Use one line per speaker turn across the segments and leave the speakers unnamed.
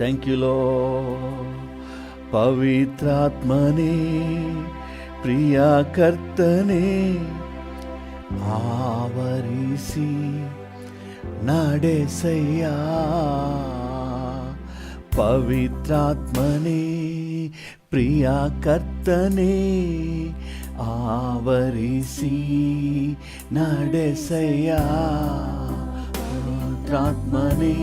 Thank you ಲೋ. ಪವಿತ್ರಾತ್ಮನೇ ಪ್ರಿಯ ಕರ್ತನೇ ಆವರಿಸಿ ನಡೆಸಯ್ಯ. ಪವಿತ್ರಾತ್ಮನೇ ಪ್ರಿಯ ಕರ್ತನೇ ಆವರಿಸಿ ನಡೆಸಯ್ಯ. ಪವಿತ್ರಾತ್ಮನೇ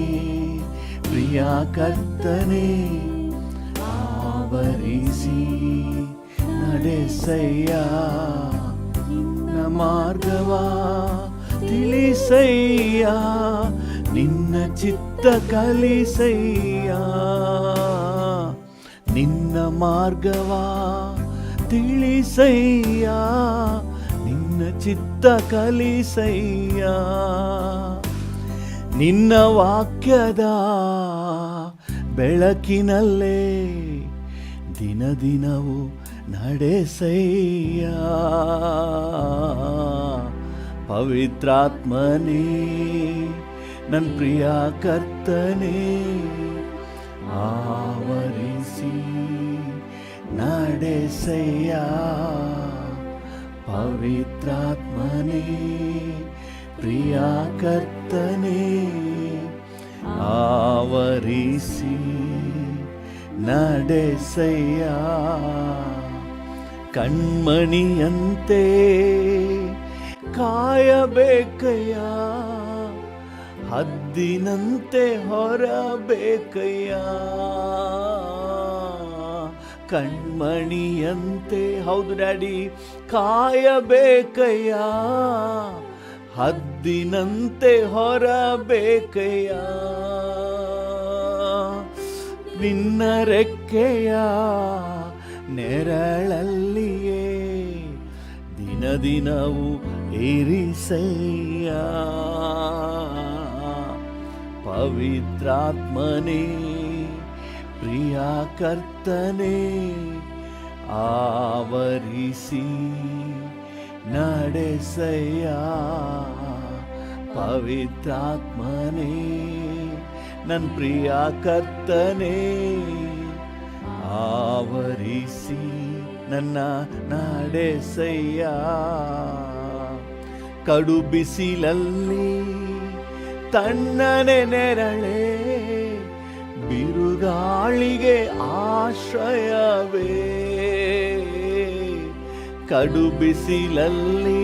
ಪ್ರಿಯ ಕರ್ತನೇ ಆವರಿಸಿ ನಡೆಸಯ್ಯ. ನಿನ್ನ ಮಾರ್ಗವ ತಿಳಿಸಯ್ಯ, ನಿನ್ನ ಚಿತ್ತ ಕಲಿಸಯ್ಯ. ನಿನ್ನ ಮಾರ್ಗವ ತಿಳಿಸಯ್ಯ, ನಿನ್ನ ಚಿತ್ತ ಕಲಿಸಯ್ಯ. ನಿನ್ನ ವಾಕ್ಯದ ಬೆಳಕಿನಲ್ಲೇ ದಿನ ದಿನವೂ ನಡೆಸಯ್ಯ. ಪವಿತ್ರಾತ್ಮನೇ ನನ್ನ ಪ್ರಿಯ ಕರ್ತನೇ ಆವರಿಸಿ ನಡೆಸಯ್ಯ. ಪವಿತ್ರಾತ್ಮನೇ ಪ್ರಿಯ ಕರ್ತನೇ ಆವರಿಸಿ ನಡೆಸಯ್ಯ. ಕಣ್ಮಣಿಯಂತೆ ಕಾಯಬೇಕಯ್ಯ, ಹದ್ದಿನಂತೆ ಹೊರಬೇಕಯ್ಯ. ಕಣ್ಮಣಿಯಂತೆ ಹೌದು ಡ್ಯಾಡಿ ಕಾಯಬೇಕಯ್ಯ, ಹದ್ದಿನಂತೆ ಹೊರಬೇಕಯ್ಯ. ನಿನ್ನ ರೆಕ್ಕೆಯ ನೆರಳಲ್ಲಿಯೇ ದಿನ ದಿನವೂ ಇರಿಸಯ್ಯ. ಪವಿತ್ರಾತ್ಮನೇ ಪ್ರಿಯ ಕರ್ತನೇ ಆವರಿಸಿ ನಡೆಸಯ್ಯ. ಪವಿತ್ರಾತ್ಮನೇ ನನ್ನ ಪ್ರಿಯ ಕರ್ತನೇ ಆವರಿಸಿ ನನ್ನ ನಡೆಸಯ್ಯ. ಕಡು ಬಿಸಿಲಲ್ಲಿ ತಣ್ಣನೆ ನೆರಳೆ, ಬಿರುಗಾಳಿಗೆ ಆಶ್ರಯವೇ. ಕಡು ಬಿಸಿಲಲ್ಲಿ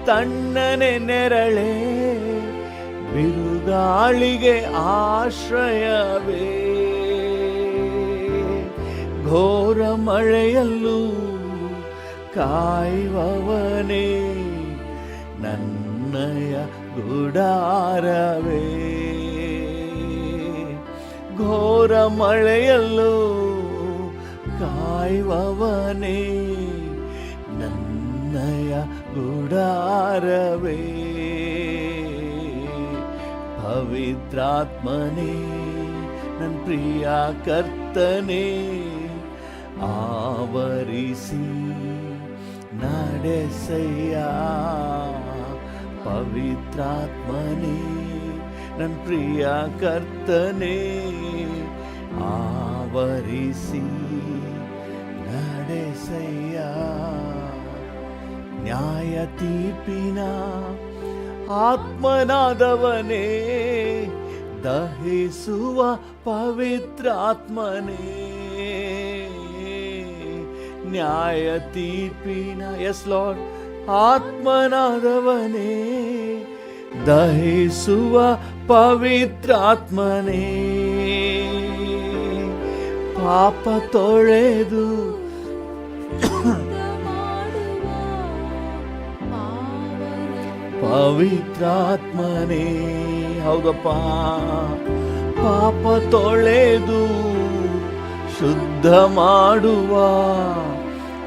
ತಣ್ಣನೆ ನೆರಳೆ, ಬಿರುಗಾಳಿಗೆ ಆಶ್ರಯವೇ. ಘೋರ ಮಳೆಯಲ್ಲೂ ಕಾಯುವವನೇ ನನ್ನಯ ಗುಡಾರವೇ. ಘೋರ ಮಳೆಯಲ್ಲೂ ಕಾಯುವವನೇ ನನ್ನಯ ಗುಡಾರವೇ. ಪವಿತ್ರಾತ್ಮನೇ ನನ್ನ ಪ್ರಿಯ ಕರ್ತನೇ ಆವರಿಸಿ ನಡೆಸಯ್ಯ. ಪವಿತ್ರಾತ್ಮನೇ ನನ್ನ ಪ್ರಿಯ ಕರ್ತನೇ ಆವರಿಸಿ ನಡೆಸಯ್ಯ. ನ್ಯಾಯ ತೀರ್ಪಿನ ಆತ್ಮನಾದವನೇ, ದಹಿಸುವ ಪವಿತ್ರಾತ್ಮನೇ. ನ್ಯಾಯ ತೀರ್ಪಿನ ಎಸ್ ಲಾರ್ಡ್ ಆತ್ಮನಾದವನೇ, ದಹಿಸುವ ಪವಿತ್ರಾತ್ಮನೇ. ಪಾಪ ತೊಳೆದು ಪವಿತ್ರಾತ್ಮನೇ ಹೌದಪ್ಪ, ಪಾಪ ತೊಳೆದು ಶುದ್ಧ ಮಾಡುವ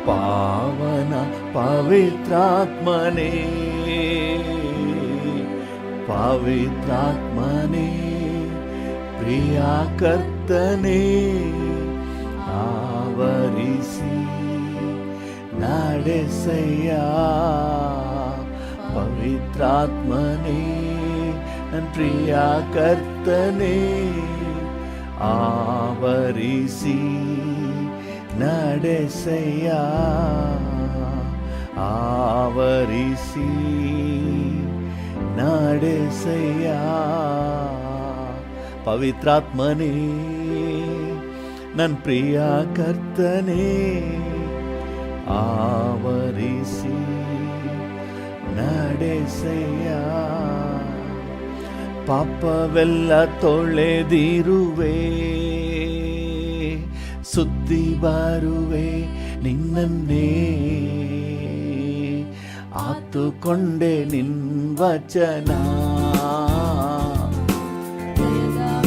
ಪಾವನ ಪವಿತ್ರಾತ್ಮನೇ. ಪವಿತ್ರಾತ್ಮನೇ ಪ್ರಿಯ ಕರ್ತನೇ ಆವರಿಸಿ ನಡೆಸಯ್ಯ. ಪವಿತ್ರಾತ್ಮನೇ ನನ್ನ ಪ್ರಿಯ ಕರ್ತನೇ ಆವರಿಸಿ ನಡೆಸಯ್ಯ, ಆವರಿಸಿ ನಡೆಸಯ್ಯ. ಪವಿತ್ರಾತ್ಮನೇ, ನನ್ನ ಪ್ರಿಯ ಕರ್ತನೇ, ಆವರಿಸಿ ನಡೆಸಯ್ಯ. ಪಾಪವೆಲ್ಲ ತೊಳೆದಿರುವೆ, ಸುದ್ದಿ ಬರುವೆ ನಿನ್ನನ್ನೇ, ಆತುಕೊಂಡೆ ನಿನ್ ವಚನ,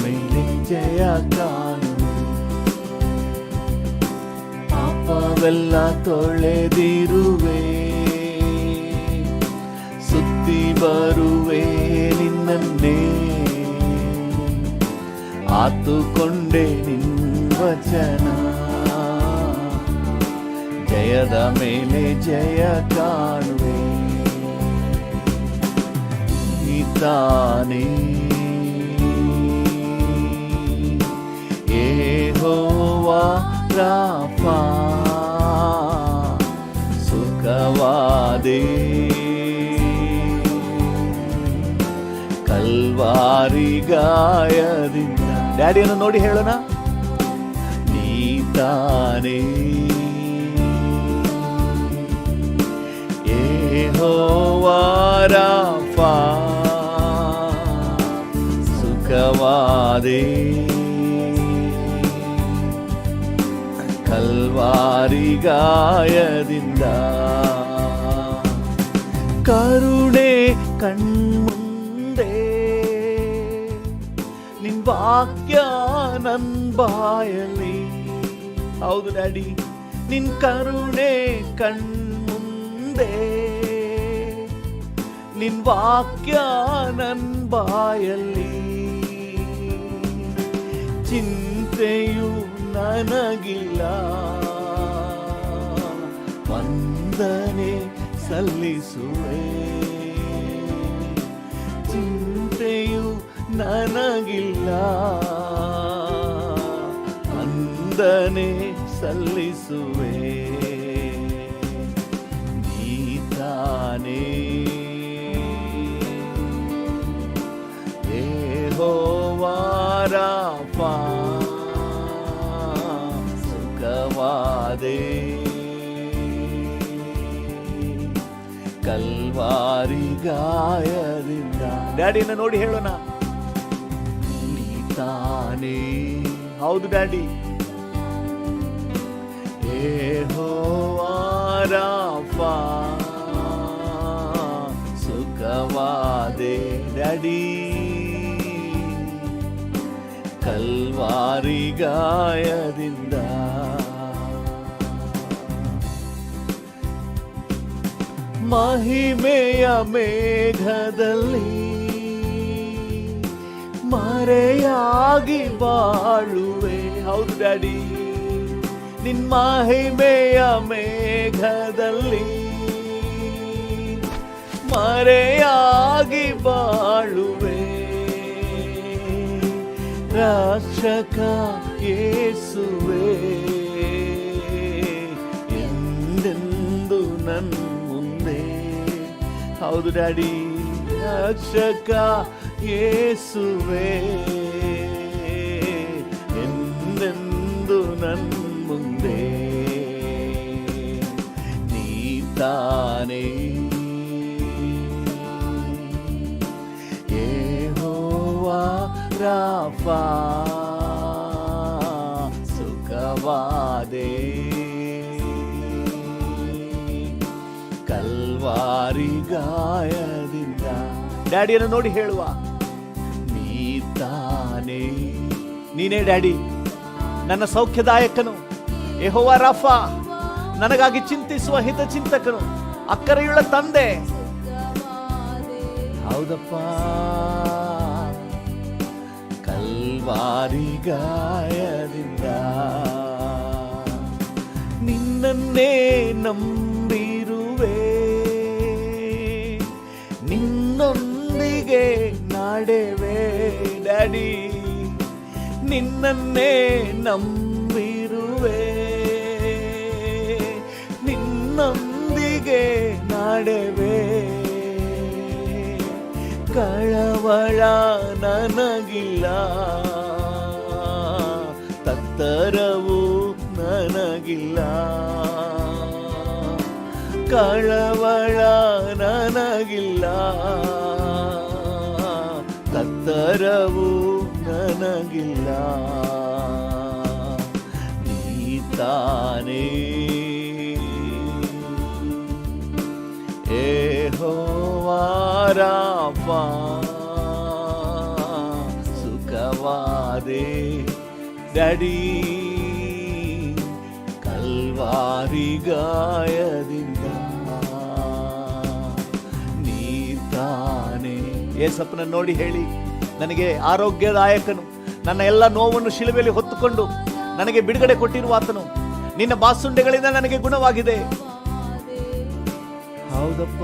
ಮೇಲೆ ಜಯ ಕಾಣು. ಪಾಪವೆಲ್ಲ ತೊಳೆದಿರುವೆ, ಸುದ್ದಿ ಬರುವೆ ನಿನ್ನನ್ನೇ, ಆತುಕೊಂಡೆ ನಿನ್ ವಚನ, ಜಯದ ಮೇಲೆ ಜಯ ಕಾಣುವೆ. ತಾನೇ ಯೆಹೋವಾ ರಾಫಾ, ಸುಖವಾದೆ ಕಲ್ವಾರಿ ಗಾಯದಿಂದ. ಡ್ಯಾಡಿಯನ್ನು ನೋಡಿ ಹೇಳೋಣ, ನೀತಾನೇ ಯೆಹೋವಾ ರಾಫಾ, ಸುಖವಾದೆ ಕಲ್ವಾರಿ ಗಾಯದಿಂದ. ಕರುಣೆ ಕಣ್ಮುಂದೆ ನಿನ್ ವಾಕ್ಯ ನನ್ ಬಾಯಲ್ಲಿ. ಹೌದು ಡ್ಯಾಡಿ, ನಿನ್ ಕರುಣೆ ಕಣ್ಮುಂದೆ, ನಿನ್ ವಾಕ್ಯ ನನ್ ಬಾಯಲ್ಲಿ. ಚಿಂತೆಯು ನನಗಿಲ್ಲ, ವಂದನೆ ಸಲ್ಲಿಸುವೆ. ಚಿಂತೆಯು ನನಗಿಲ್ಲ, ವಂದನೆ ಸಲ್ಲಿಸುವೆ. ನೀತಾನೇ ಯೆಹೋವಾ ರಾಫಾ, ಸುಖವಾದೆ ಕಲ್ವಾರಿ ಗಾಯದಿಂದ. ಡ್ಯಾಡಿನ ನೋಡಿ ಹೇಳೋಣ, ನೀತಾನೇ. ಹೌದು ಡ್ಯಾಡಿ, ಯೆಹೋವಾ ರಾಫಾ, ಸುಖವಾದೆ ಡ್ಯಾಡಿ ಕಲ್ವಾರಿ ಗಾಯದಿಂದ. ಮಹಿಮೆಯ ಮೇಘದಲ್ಲಿ ಮರೆಯಾಗಿ ಬಾಳುವೆ. ಹೌದು ಡ್ಯಾಡಿ, ನಿನ್ ಮಹಿಮೆಯ ಮೇಘದಲ್ಲಿ ಮರೆಯಾಗಿ ಬಾಳುವೆ. ರಕ್ಷಕ ಯೇಸುವೆ, ಎಂದೆಂದು ನನ್ ಮುಂದೆ. ಹೌದು ಡ್ಯಾಡಿ, ರಕ್ಷಕ ಯೇಸುವೆ, ಎಂದೆಂದು ನನ್ ಮುಂದೆ. ನೀತಾನೇ ಯೆಹೋವಾ ರಾಫಾ, ಸುಖವಾದೆ ಕಲ್ವಾರಿ ಗಾಯದಿಂದ. ಡ್ಯಾಡಿಯನ್ನು ನೋಡಿ ಹೇಳುವ, ನೀತಾನೇ. ನೀನೇ ಡ್ಯಾಡಿ, ನನ್ನ ಸೌಖ್ಯದಾಯಕನು. ಯೆಹೋವಾ ರಾಫಾ, ನನಗಾಗಿ ಚಿಂತಿಸುವ ಹಿತಚಿಂತಕನು, ಅಕ್ಕರೆಯುಳ್ಳ ತಂದೆ. ಹೌದಪ್ಪ, ಕಲ್ವಾರಿ ಗಾಯದಿಂದ ನಿನ್ನನ್ನೇ ನಂಬಿರುವೆ, ನಿನ್ನೊಂದಿಗೆ ನಡೆವೆ ಡ್ಯಾಡಿ, ನಿನ್ನನ್ನೇ ನಂಬಿರುವೆ, ನಿನ್ನೊಂದಿಗೆ ನಡೆವೆ, ಕಳವಳ ನನಗಿಲ್ಲ, ತತ್ತರವು ನನಗಿಲ್ಲ, ಕಳವಳ ನನಗಿಲ್ಲ, ತತ್ತರವು ನನಗಿಲ್ಲ. ನೀತಾನೇ ಯೆಹೋವಾ ರಾಫಾ, ಸುಖವಾದೆ ಡ್ಯಾಡಿ ಕಲ್ವಾರಿ ಗಾಯದಿಂದ. ನೀತಾನೆ ಯೇಸಪ್ಪನ ನೋಡಿ ಹೇಳಿ, ನನಗೆ ಆರೋಗ್ಯದಾಯಕನು, ನನ್ನ ಎಲ್ಲ ನೋವನ್ನು ಶಿಲುಬೆಯಲ್ಲಿ ಹೊತ್ತುಕೊಂಡು ನನಗೆ ಬಿಡುಗಡೆ ಕೊಟ್ಟಿರುವ ಆತನು, ನಿನ್ನ ಬಾಸುಂಡೆಗಳಿಂದ ನನಗೆ ಗುಣವಾಗಿದೆ. ಹೌದಪ್ಪ,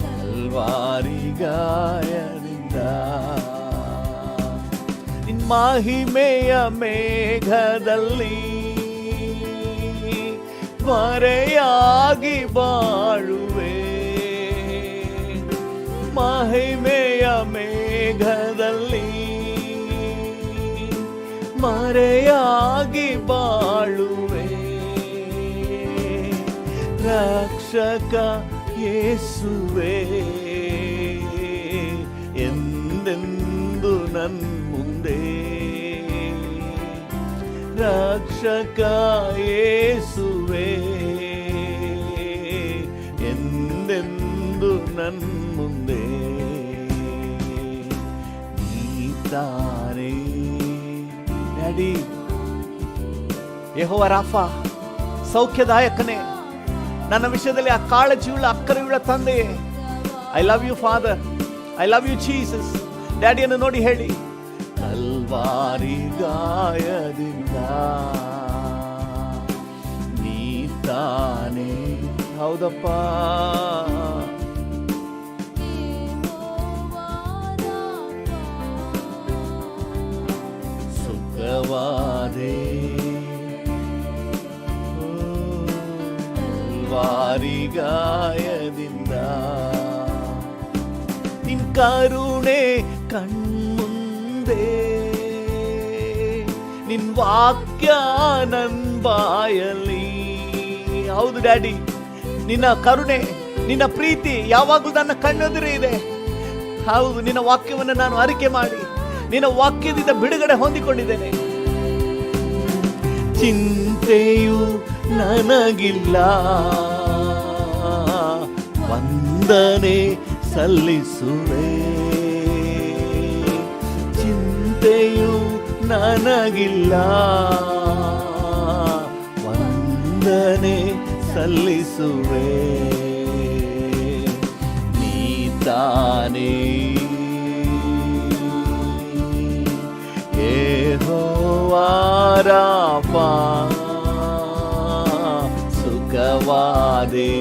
ಕಲ್ವಾರಿ ಗಾಯದಿಂದ ನಿನ್ ಮಹಿಮೆಯ ಮೇಘದಲ್ಲಿ ಮರೆಯಾಗಿ ಬಾಳುವೆ, ಮಹಿಮೆಯ ಮೇಘದಲ್ಲಿ ಮರೆಯಾಗಿ ಬಾಳುವೆ. ರಕ್ಷಕ ಯೇಸುವೆ, ಎಂದೆಂದು ನನ್ ಮುಂದೆ, ರಕ್ಷಕ ಯೇಸುವೆ, ಎಂದೆಂದು ನನ್ ಮುಂದೆ. ನೀತಾನೇ ಡ್ಯಾಡಿ ಯೆಹೋವಾ ರಾಫಾ, ಸೌಖ್ಯದಾಯಕನೇ, ನನ್ನ ವಿಷಯದಲ್ಲಿ ಆ ಕಾಳಜಿಯುಳ್ಳ ಅಕ್ಕರೆಯುಳ್ಳ ತಂದೆಯೇ, I love you father, I love you Jesus. ಡ್ಯಾಡಿಯನ್ನು ನೋಡಿ ಹೇಳಿ, ಕಲ್ವಾರಿ ಗಾಯದಿಂದ ನೀತಾನೆ. ಹೌದಪ್ಪ, ಸುಖವಾದೆ ಕಲ್ವಾರಿ ಗಾಯದಿಂದ, ನಿನ್ ಕರುಣೆ ಕಣ್ಮುಂದೆ, ನಿನ್ ವಾಕ್ಯ ನನ್ ಬಾಯಲ್ಲಿ. ಹೌದು ಡ್ಯಾಡಿ, ನಿನ್ನ ಕರುಣೆ, ನಿನ್ನ ಪ್ರೀತಿ ಯಾವಾಗಲೂ ನನ್ನ ಕಣ್ಣೆದುರೇ ಇದೆ. ಹೌದು, ನಿನ್ನ ವಾಕ್ಯವನ್ನು ನಾನು ಅರಿಕೆ ಮಾಡಿ ನಿನ್ನ ವಾಕ್ಯದಿಂದ ಬಿಡುಗಡೆ ಹೊಂದಿಕೊಂಡಿದ್ದೇನೆ. ಚಿಂತೆಯು ನನಗಿಲ್ಲ, ವಂದನೆ ಸಲ್ಲಿಸುವೆ, ಚಿಂತೆಯು ನನಗಿಲ್ಲ, ವಂದನೆ ಸಲ್ಲಿಸುವೆ. ನೀತಾನೇ ಯೆಹೋವಾ ರಾಫಾ, ಸುಖವಾದೆ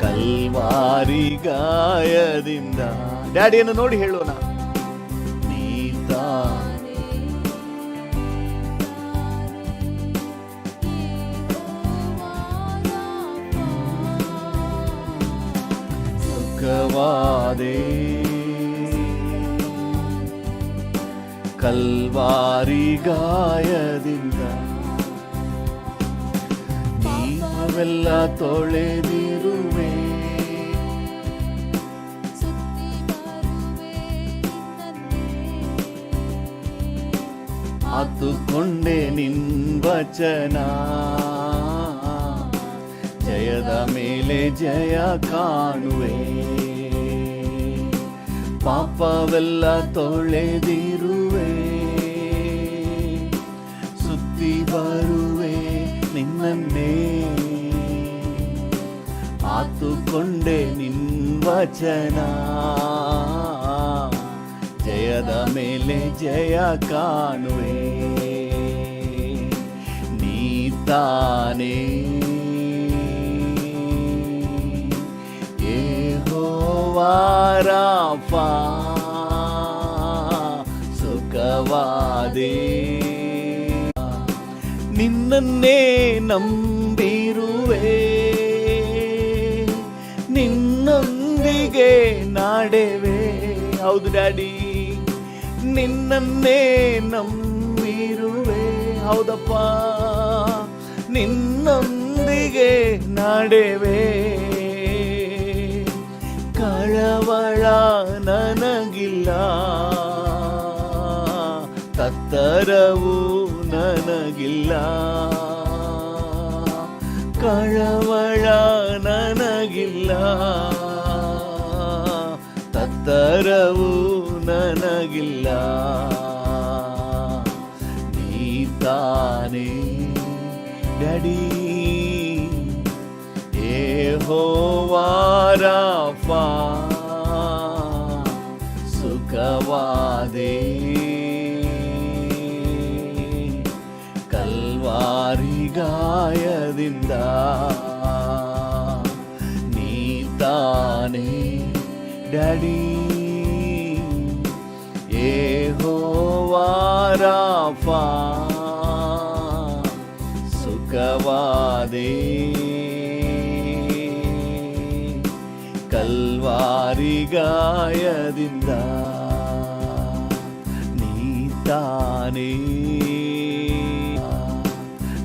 ಕಲ್ವಾರಿ ಗಾಯದಿಂದ. ಡ್ಯಾಡಿಯನ್ನು ನೋಡಿ ಹೇಳೋಣ, ನೀತಾ ಸುಖವಾದೆ ಕಲ್ವಾರಿ ಗಾಯದಿಂದ, ನೀವೆಲ್ಲ ತೊಳೆದಿರುವೆ, ಆತುಕೊಂಡೆ ನಿನ್ ವಚನ, ಜಯದ ಮೇಲೆ ಜಯ ಕಾಣುವೆ, ಪಾಪವೆಲ್ಲ ತೊಳೆದಿರುವೆ, ಸುತ್ತಿ ಬರುವೆ ನಿನ್ನನ್ನೇ, ಆತುಕೊಂಡೆ ನಿನ್ ವಚನ, ಜಯದ ಮೇಲೆ ಜಯ ಕಾಣುವೆ. ನೀತಾನೇ ಯೆಹೋವಾ ರಾಫಾ, ನಿನ್ನನ್ನೇ ನಂಬಿರುವೆ, ನಿನ್ನೊಂದಿಗೆ ನಾಡೆವೆ. ಹೌದು ಡ್ಯಾಡಿ, ನಿನ್ನನ್ನೇ ನಂಬಿರುವೆ. ಹೌದಪ್ಪ, ನಿನ್ನೊಂದಿಗೆ ನಾಡೆವೆ. ಕಳವಳ ನನಗಿಲ್ಲ, ತತ್ತರವು ನನಗಿಲ್ಲ. ಕಳವಳ ನನಗಿಲ್ಲ, ತತ್ತರವು ನನಗಿಲ್ಲ. ನೀತಾನೇ ಡ್ಯಾಡಿ, ಯೆಹೋವಾ ರಾಫಾ, ಸುಖವಾದೆ ಕಲ್ವಾರಿ ಗಾಯದಿಂದ. ನೀತಾನೇ ಡ್ಯಾಡಿ, ಯೆಹೋವಾ ರಾಫಾ, ಸುಖವಾದೆ ಕಲ್ವಾರಿ ಗಾಯದಿಂದ. ನೀತಾನೇ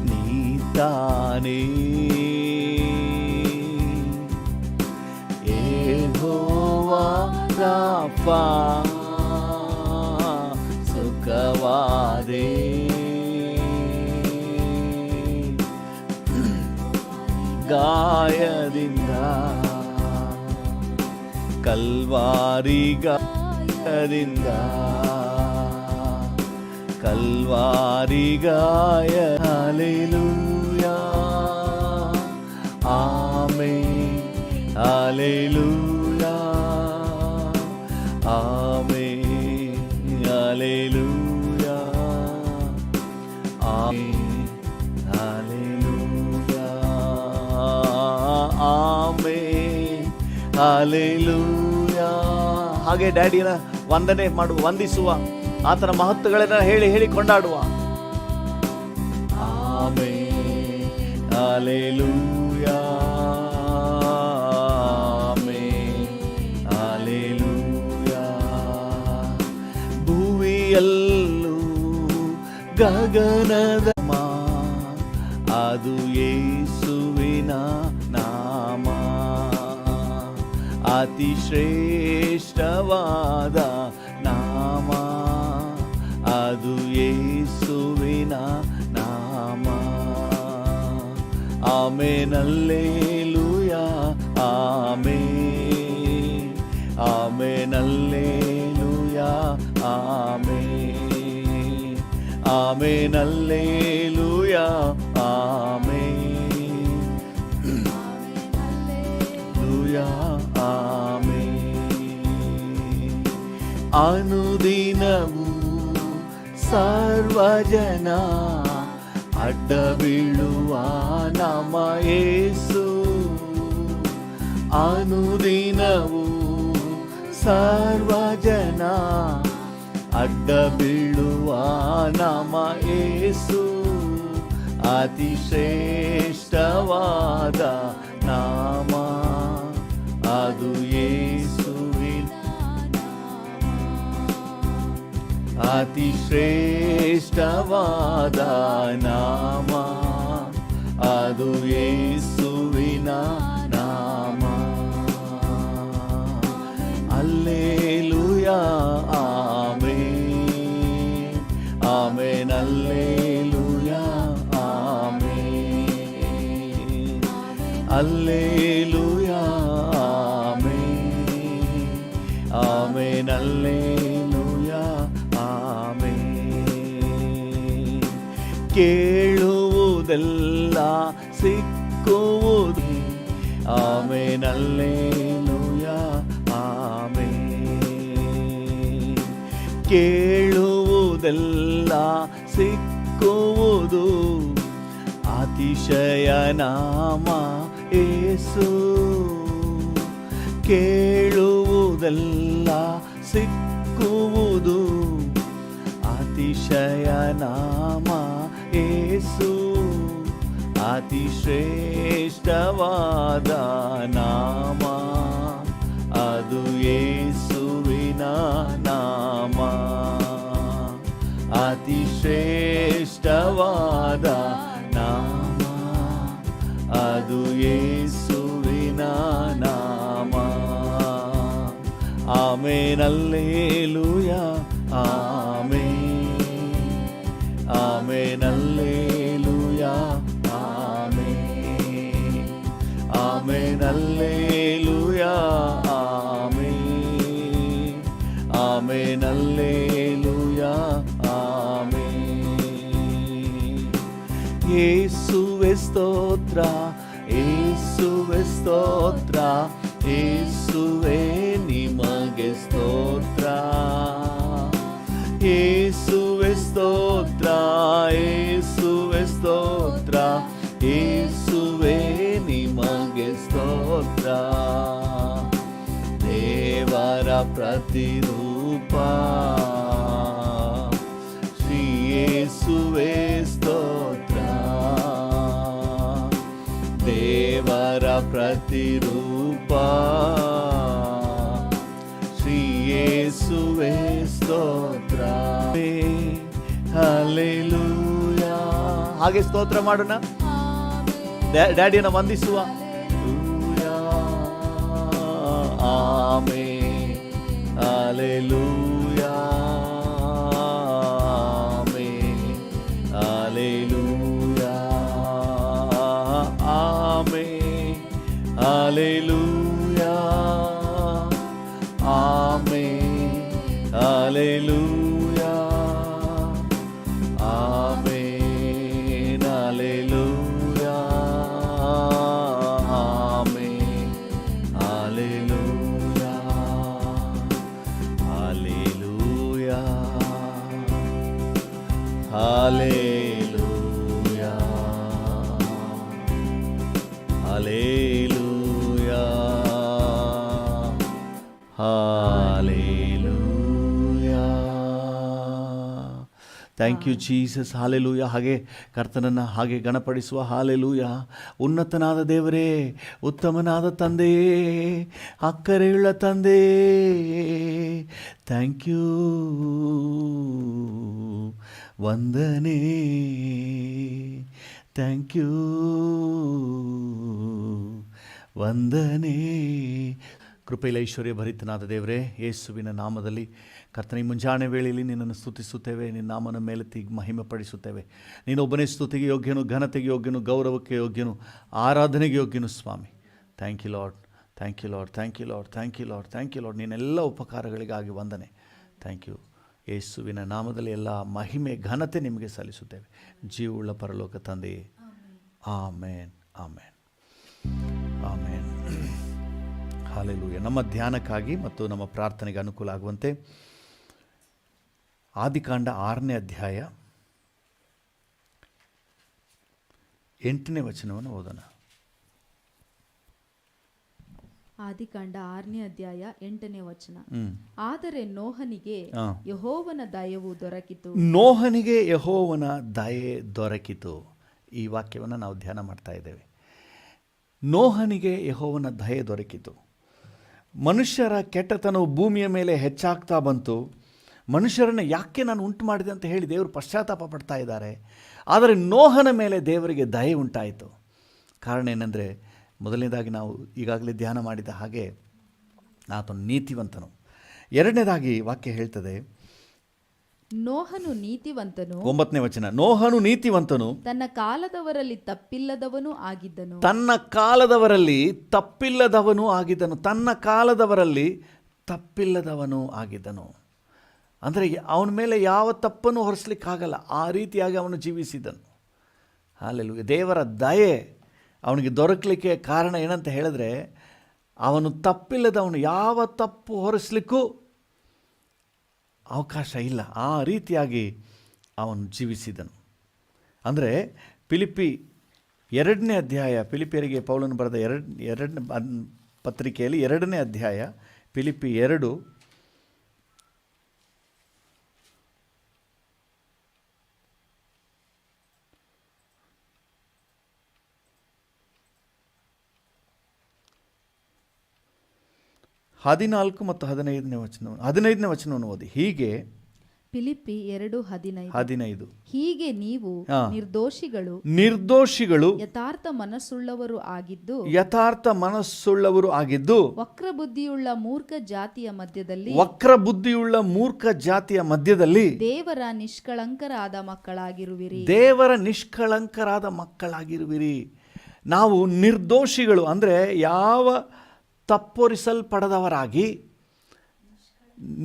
ನೀತಾನೇ ಯೆಹೋವಾ ರಾಫಾ, ಸುಖವಾದೆ ಗಾಯದಿಂದ. ಕಲ್ವಾರಿ ಗಾಯದಿಂದ, ಕಲ್ವಾರಿ ಗಾಯ. Hallelujah, amen, hallelujah, amen, hallelujah, amen, hallelujah, amen, hallelujah. ಹಾಗೆ ಡ್ಯಾಡಿನ ವಂದನೆ ಮಾಡುವ, ವಂದಿಸುವ, ಆತನ ಮಹತ್ವಗಳನ್ನ ಹೇಳಿ ಹೇಳಿ ಕೊಂಡಾಡುವ. Amen, hallelujah, amen, hallelujah. ಭುವಿಯಲ್ಲೂ ಗಗನದ ಅದು ಯೇಸುವಿನ ನಾಮ, ಅತಿ ಶ್ರೇಷ್ಠವಾದ ನಾಮ, ಅದು ಯೇಸುವಿನ ನಾಮ. Amen, hallelujah, amen, amen, hallelujah, amen, amen, hallelujah, amen, hallelujah, amen. ಅನುದಿನವೂ ಸರ್ವಜನ ಅಡ್ಡ ಬೀಳುವ ನಮ್ಮ ಯೇಸು, ಅನುದಿನವೂ ಸರ್ವಜನ ಅಡ್ಡ ಬೀಳುವ ನಮ್ಮ ಯೇಸು, ಅತಿ ಶ್ರೇಷ್ಠವಾದ ನಾಮ, ಅದು ಯೇಸುವಿನ ಅತಿ ಶ್ರೇಷ್ಠವಾದ ನಾಮ, ಅದು ಯೇಸುವಿನ ನಾಮ. Hallelujah, amen, amen, hallelujah, amen, hallelujah, amen, amen, hallelujah, amen. ಕೇಳುವುದೆಲ್ಲ ಸಿಕ್ಕುವುದು, ಆಮೆನ್, ಹಲ್ಲೆಲೂಯಾ, ಆಮೆನ್. ಕೇಳುವುದೆಲ್ಲ ಸಿಕ್ಕುವುದು, ಅತಿಶಯ ನಾಮ ಯೇಸು. ಕೇಳುವುದೆಲ್ಲ ಸಿಕ್ಕುವುದು, ಅತಿಶಯ ನಾಮ ಯೇಸು. ಅತಿ ಶ್ರೇಷ್ಠವಾದ ನಾಮ, ಅದು ಯೇಸುವಿನ ನಾಮ. ಅತಿ ಶ್ರೇಷ್ಠವಾದ ನಾಮ, ಅದು ಯೇಸುವಿನ ನಾಮ. Amen, hallelujah, amen, amen, hallelujah, amen, amen, hallelujah, amen, amen, hallelujah, amen. ಯೇಸುವೇ ಸ್ತೋತ್ರ, ಯೇಸುವೇ ಸ್ತೋತ್ರ, ಯೇಸುವೇ ನಿಮಗೆ ಸ್ತೋತ್ರ. ಯೇಸುವೇ ಸ್ತೋತ್ರ, ಯೇಸುವೇ ಸ್ತೋತ್ರ, ಯೇಸುವೇ ನಿಮಗೆ ಸ್ತೋತ್ರ. ದೇವರ ಪ್ರತಿರೂಪ ಶ್ರೀ ಯೇಸುವೇ ಸ್ತೋತ್ರ. ದೇವರ ಪ್ರತಿರೂಪ ಶ್ರೀ ಯೇಸುವೇ ಸ್ತೋತ್ರ. ಹಲ್ಲೆಲೂಯಾ. ಹಾಗೆ ಸ್ತೋತ್ರ ಮಾಡೋಣ, ಡ್ಯಾಡಿಯನ್ನು ವಂದಿಸುವ. Amen, hallelujah, amen, hallelujah, amen, hallelujah, amen, hallelujah, amen, hallelujah, amen, hallelujah, hallelujah, hallelujah, hallelujah, hallelujah. Thank you Jesus. Hallelujah. ಹಾಗೆ ಕರ್ತನನ್ನು ಹಾಗೆ ಗಣಪಡಿಸುವ. ಹಾಲೆಲೂಯ. ಉನ್ನತನಾದ ದೇವರೇ, ಉತ್ತಮನಾದ ತಂದೆಯೇ, ಅಕ್ಕರೆಯುಳ್ಳ ತಂದೆಯೇ, ಥ್ಯಾಂಕ್ ಯು, ವಂದನೆ, ಥ್ಯಾಂಕ್ ಯು, ವಂದನೆ. ಕೃಪೆಯಲ್ಲಿ ಐಶ್ವರ್ಯ ಭರಿತನಾದ ದೇವರೇ, ಯೇಸುವಿನ ನಾಮದಲ್ಲಿ ಕರ್ತನ ಈ ಮುಂಜಾನೆ ವೇಳೆಯಲ್ಲಿ ನಿನ್ನನ್ನು ಸ್ತುತಿಸುತ್ತೇವೆ, ನಿನ್ನ ನಾಮನ ಮೇಲೆತ್ತಿ ಮಹಿಮೆ ಪಡಿಸುತ್ತೇವೆ. ನೀನೊಬ್ಬನೇ ಸ್ತುತಿಗೆ ಯೋಗ್ಯನು, ಘನತೆಗೆ ಯೋಗ್ಯನು, ಗೌರವಕ್ಕೆ ಯೋಗ್ಯನು, ಆರಾಧನೆಗೆ ಯೋಗ್ಯನು ಸ್ವಾಮಿ. Thank you Lord, thank you Lord, thank you Lord, thank you Lord, thank you Lord. ನೀನೆಲ್ಲ ಉಪಕಾರಗಳಿಗಾಗಿ ವಂದನೆ. Thank you. ಯೇಸುವಿನ ನಾಮದಲ್ಲಿ ಎಲ್ಲ ಮಹಿಮೆ ಘನತೆ ನಿಮಗೆ ಸಲ್ಲಿಸುತ್ತೇವೆ, ಜೀವವುಳ್ಳ ಪರಲೋಕ ತಂದೆಯೇ. ಆಮೇನ್, ಆಮೇನ್, ಆಮೇನ್. ಹಾಲೆಲೂಯ. ನಮ್ಮ ಧ್ಯಾನಕ್ಕಾಗಿ ಮತ್ತು ನಮ್ಮ ಪ್ರಾರ್ಥನೆಗೆ ಅನುಕೂಲ ಆಗುವಂತೆ ಆದಿಕಾಂಡ 6ನೇ ಅಧ್ಯಾಯ 8ನೇ ವಚನವನ್ನು ಓದೋಣ.
ಆದಿಕಾಂಡ 6ನೇ ಅಧ್ಯಾಯ 8ನೇ ವಚನ. ಆದರೆ ನೋಹನಿಗೆ ಯೆಹೋವನ ದಯವು ದೊರಕಿತು.
ನೋಹನಿಗೆ ಯೆಹೋವನ ದಯೆ ದೊರಕಿತು. ಈ ವಾಕ್ಯವನ್ನು ನಾವು ಧ್ಯಾನ ಮಾಡ್ತಾ ಇದ್ದೇವೆ. ನೋಹನಿಗೆ ಯೆಹೋವನ ದಯೆ ದೊರಕಿತು. ಮನುಷ್ಯರ ಕೆಟ್ಟತನವು ಭೂಮಿಯ ಮೇಲೆ ಹೆಚ್ಚಾಗ್ತಾ ಬಂತು. ಮನುಷ್ಯರನ್ನು ಯಾಕೆ ನಾನು ಉಂಟು ಮಾಡಿದೆ ಅಂತ ಹೇಳಿ ದೇವರು ಪಶ್ಚಾತ್ತಾಪ ಪಡ್ತಾ ಇದ್ದಾರೆ. ಆದರೆ ನೋಹನ ಮೇಲೆ ದೇವರಿಗೆ ದಯೆ ಉಂಟಾಯಿತು. ಕಾರಣ ಏನಂದರೆ, ಮೊದಲನೇದಾಗಿ ನಾವು ಈಗಾಗಲೇ ಧ್ಯಾನ ಮಾಡಿದ ಹಾಗೆ ಆತನು ನೀತಿವಂತನು. ಎರಡನೇದಾಗಿ ವಾಕ್ಯ ಹೇಳ್ತದೆ,
ನೋಹನು ನೀತಿವಂತನು.
9ನೇ ವಚನ. ನೋಹನು ನೀತಿವಂತನು,
ತನ್ನ ಕಾಲದವರಲ್ಲಿ ತಪ್ಪಿಲ್ಲದವನು ಆಗಿದ್ದನು.
ತನ್ನ ಕಾಲದವರಲ್ಲಿ ತಪ್ಪಿಲ್ಲದವನು ಆಗಿದ್ದನು. ತನ್ನ ಕಾಲದವರಲ್ಲಿ ತಪ್ಪಿಲ್ಲದವನು ಆಗಿದ್ದನು. ಅಂದರೆ ಅವನ ಮೇಲೆ ಯಾವ ತಪ್ಪನ್ನು ಹೊರಿಸ್ಲಿಕ್ಕಾಗಲ್ಲ, ಆ ರೀತಿಯಾಗಿ ಅವನು ಜೀವಿಸಿದನು. ಹಾಲೆಲೂಯ. ದೇವರ ದಯೆ ಅವನಿಗೆ ದೊರಕಲಿಕ್ಕೆ ಕಾರಣ ಏನಂತ ಹೇಳಿದ್ರೆ, ಅವನು ತಪ್ಪಿಲ್ಲದವನು, ಯಾವ ತಪ್ಪು ಹೊರಿಸ್ಲಿಕ್ಕೂ ಅವಕಾಶ ಇಲ್ಲ. ಆ ರೀತಿಯಾಗಿ ಅವನು ಜೀವಿಸಿದನು. ಅಂದರೆ ಫಿಲಿಪ್ಪಿ 2ನೇ ಅಧ್ಯಾಯ, ಫಿಲಿಪಿಯರಿಗೆ ಪೌಲನು ಬರೆದ ಎರಡನೇ ಪತ್ರಿಕೆಯಲ್ಲಿ 2ನೇ ಅಧ್ಯಾಯ, ಫಿಲಿಪ್ಪಿ 2 8 14 ಮತ್ತು 15ನೇ ವಚನವನ್ನು ಓದಿ. ಹೀಗೆ
ಫಿಲಿಪ್ಪಿ 2:15.
15
ಹೀಗೆ ನೀವು
ನಿರ್ದೋಷಿಗಳು
ಯಥಾರ್ಥ ಮನಸ್ಸುಳ್ಳವರು
ಆಗಿದ್ದು
ವಕ್ರಬುದ್ಧಿಯುಳ್ಳ ಮೂರ್ಖ ಜಾತಿಯ ಮಧ್ಯದಲ್ಲಿ ದೇವರ ನಿಷ್ಕಳಂಕರಾದ ಮಕ್ಕಳಾಗಿರುವಿರಿ.
ನಾವು ನಿರ್ದೋಷಿಗಳು ಅಂದರೆ ಯಾವ ತಪ್ಪೊರಿಸಲ್ಪಡದವರಾಗಿ,